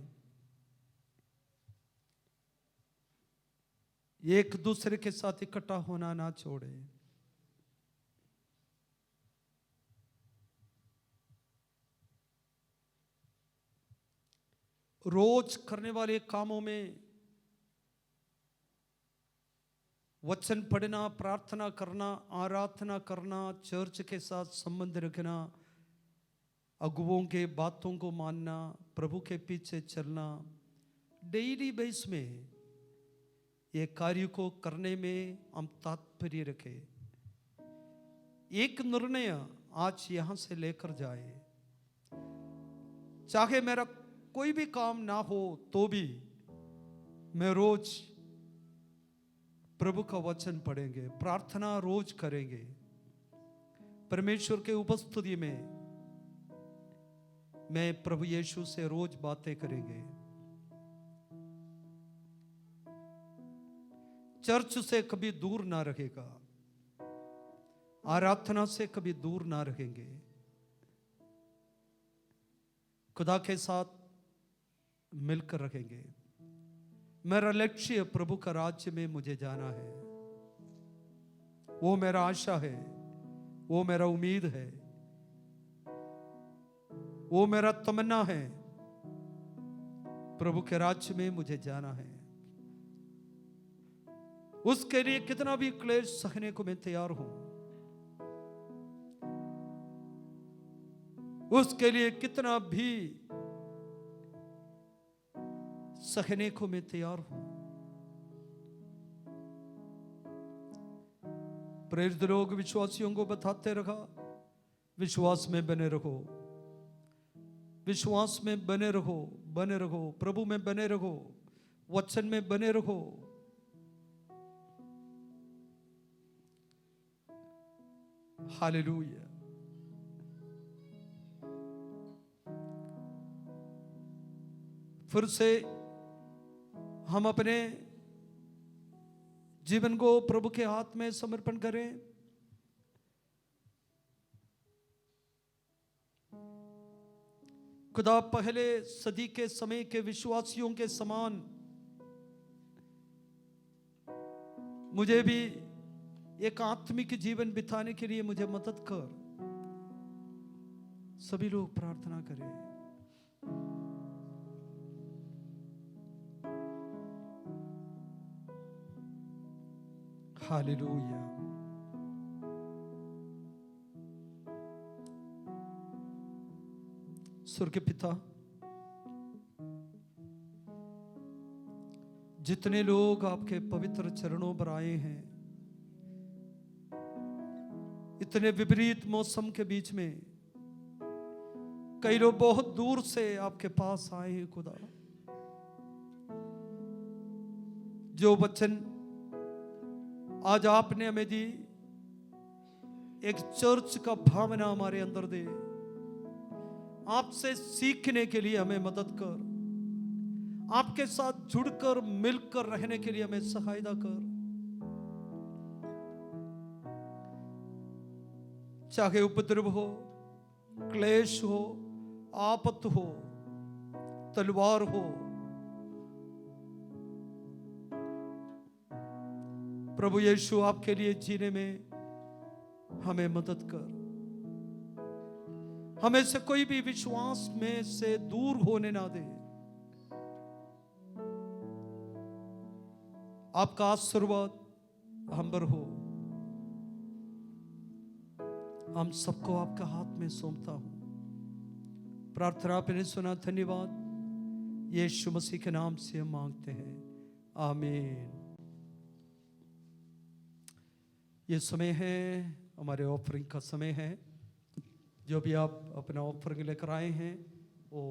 एक दूसरे के साथ इकट्ठा होना ना छोड़े। रोज करने वाले कामों में वचन पढ़ना, प्रार्थना करना, आराधना करना, चर्च के साथ संबंध रखना, अगुओं के बातों को मानना, प्रभु के पीछे चलना, डेली बेस में ये कार्य को करने में हम तात्पर्य रखें। एक निर्णय आज यहां से लेकर जाए, चाहे मेरा कोई भी काम ना हो तो भी मैं रोज प्रभु का वचन पढ़ेंगे, प्रार्थना रोज करेंगे, परमेश्वर के उपस्थिति में मैं प्रभु यीशु से रोज बातें करेंगे। चर्च से कभी दूर ना रहेगा, आराधना से कभी दूर ना रहेंगे, खुदा के साथ मिलकर रहेंगे। मेरा लक्ष्य प्रभु का राज्य में मुझे जाना है, वो मेरा आशा है, वो मेरा उम्मीद है, वो मेरा तमन्ना है। प्रभु के राज्य में मुझे जाना है, उसके लिए कितना भी क्लेश सहने को मैं तैयार हूं, उसके लिए कितना भी सहने को मैं तैयार हूं। प्रेरित लोग विश्वासियों को बताते रहा, विश्वास में बने रहो, विश्वास में बने रहो, बने रहो, प्रभु में बने रहो, वचन में बने रहो। हालेलुया। फिर से हम अपने जीवन को प्रभु के हाथ में समर्पण करें। खुदा पहले सदी के समय के विश्वासियों के समान मुझे भी एक आत्मिक जीवन बिताने के लिए मुझे मदद कर। सभी लोग प्रार्थना करें। हालेलुया। स्वर्गीय पिता, जितने लोग आपके पवित्र चरणों पर आए हैं, इतने विपरीत मौसम के बीच में कई लोग बहुत दूर से आपके पास आए हैं खुदा, जो वचन आज आपने हमें दी, एक चर्च का भावना हमारे अंदर दे। आपसे सीखने के लिए हमें मदद कर, आपके साथ जुड़कर मिलकर रहने के लिए हमें सहायता कर। चाहे उपद्रव हो, क्लेश हो, आपत हो, तलवार हो, प्रभु यीशु आपके लिए जीने में हमें मदद कर। हमें से कोई भी विश्वास में से दूर होने ना दे। आपका आशीर्वाद हम पर हो। हम सबको आपका हाथ में सौंपता हूं। प्रार्थना आपने सुना, धन्यवाद। यीशु मसीह के नाम से हम मांगते हैं, आमीन। ये समय है, हमारे ऑफरिंग का समय है। जो भी आप अपना ऑफरिंग लेकर आए हैं वो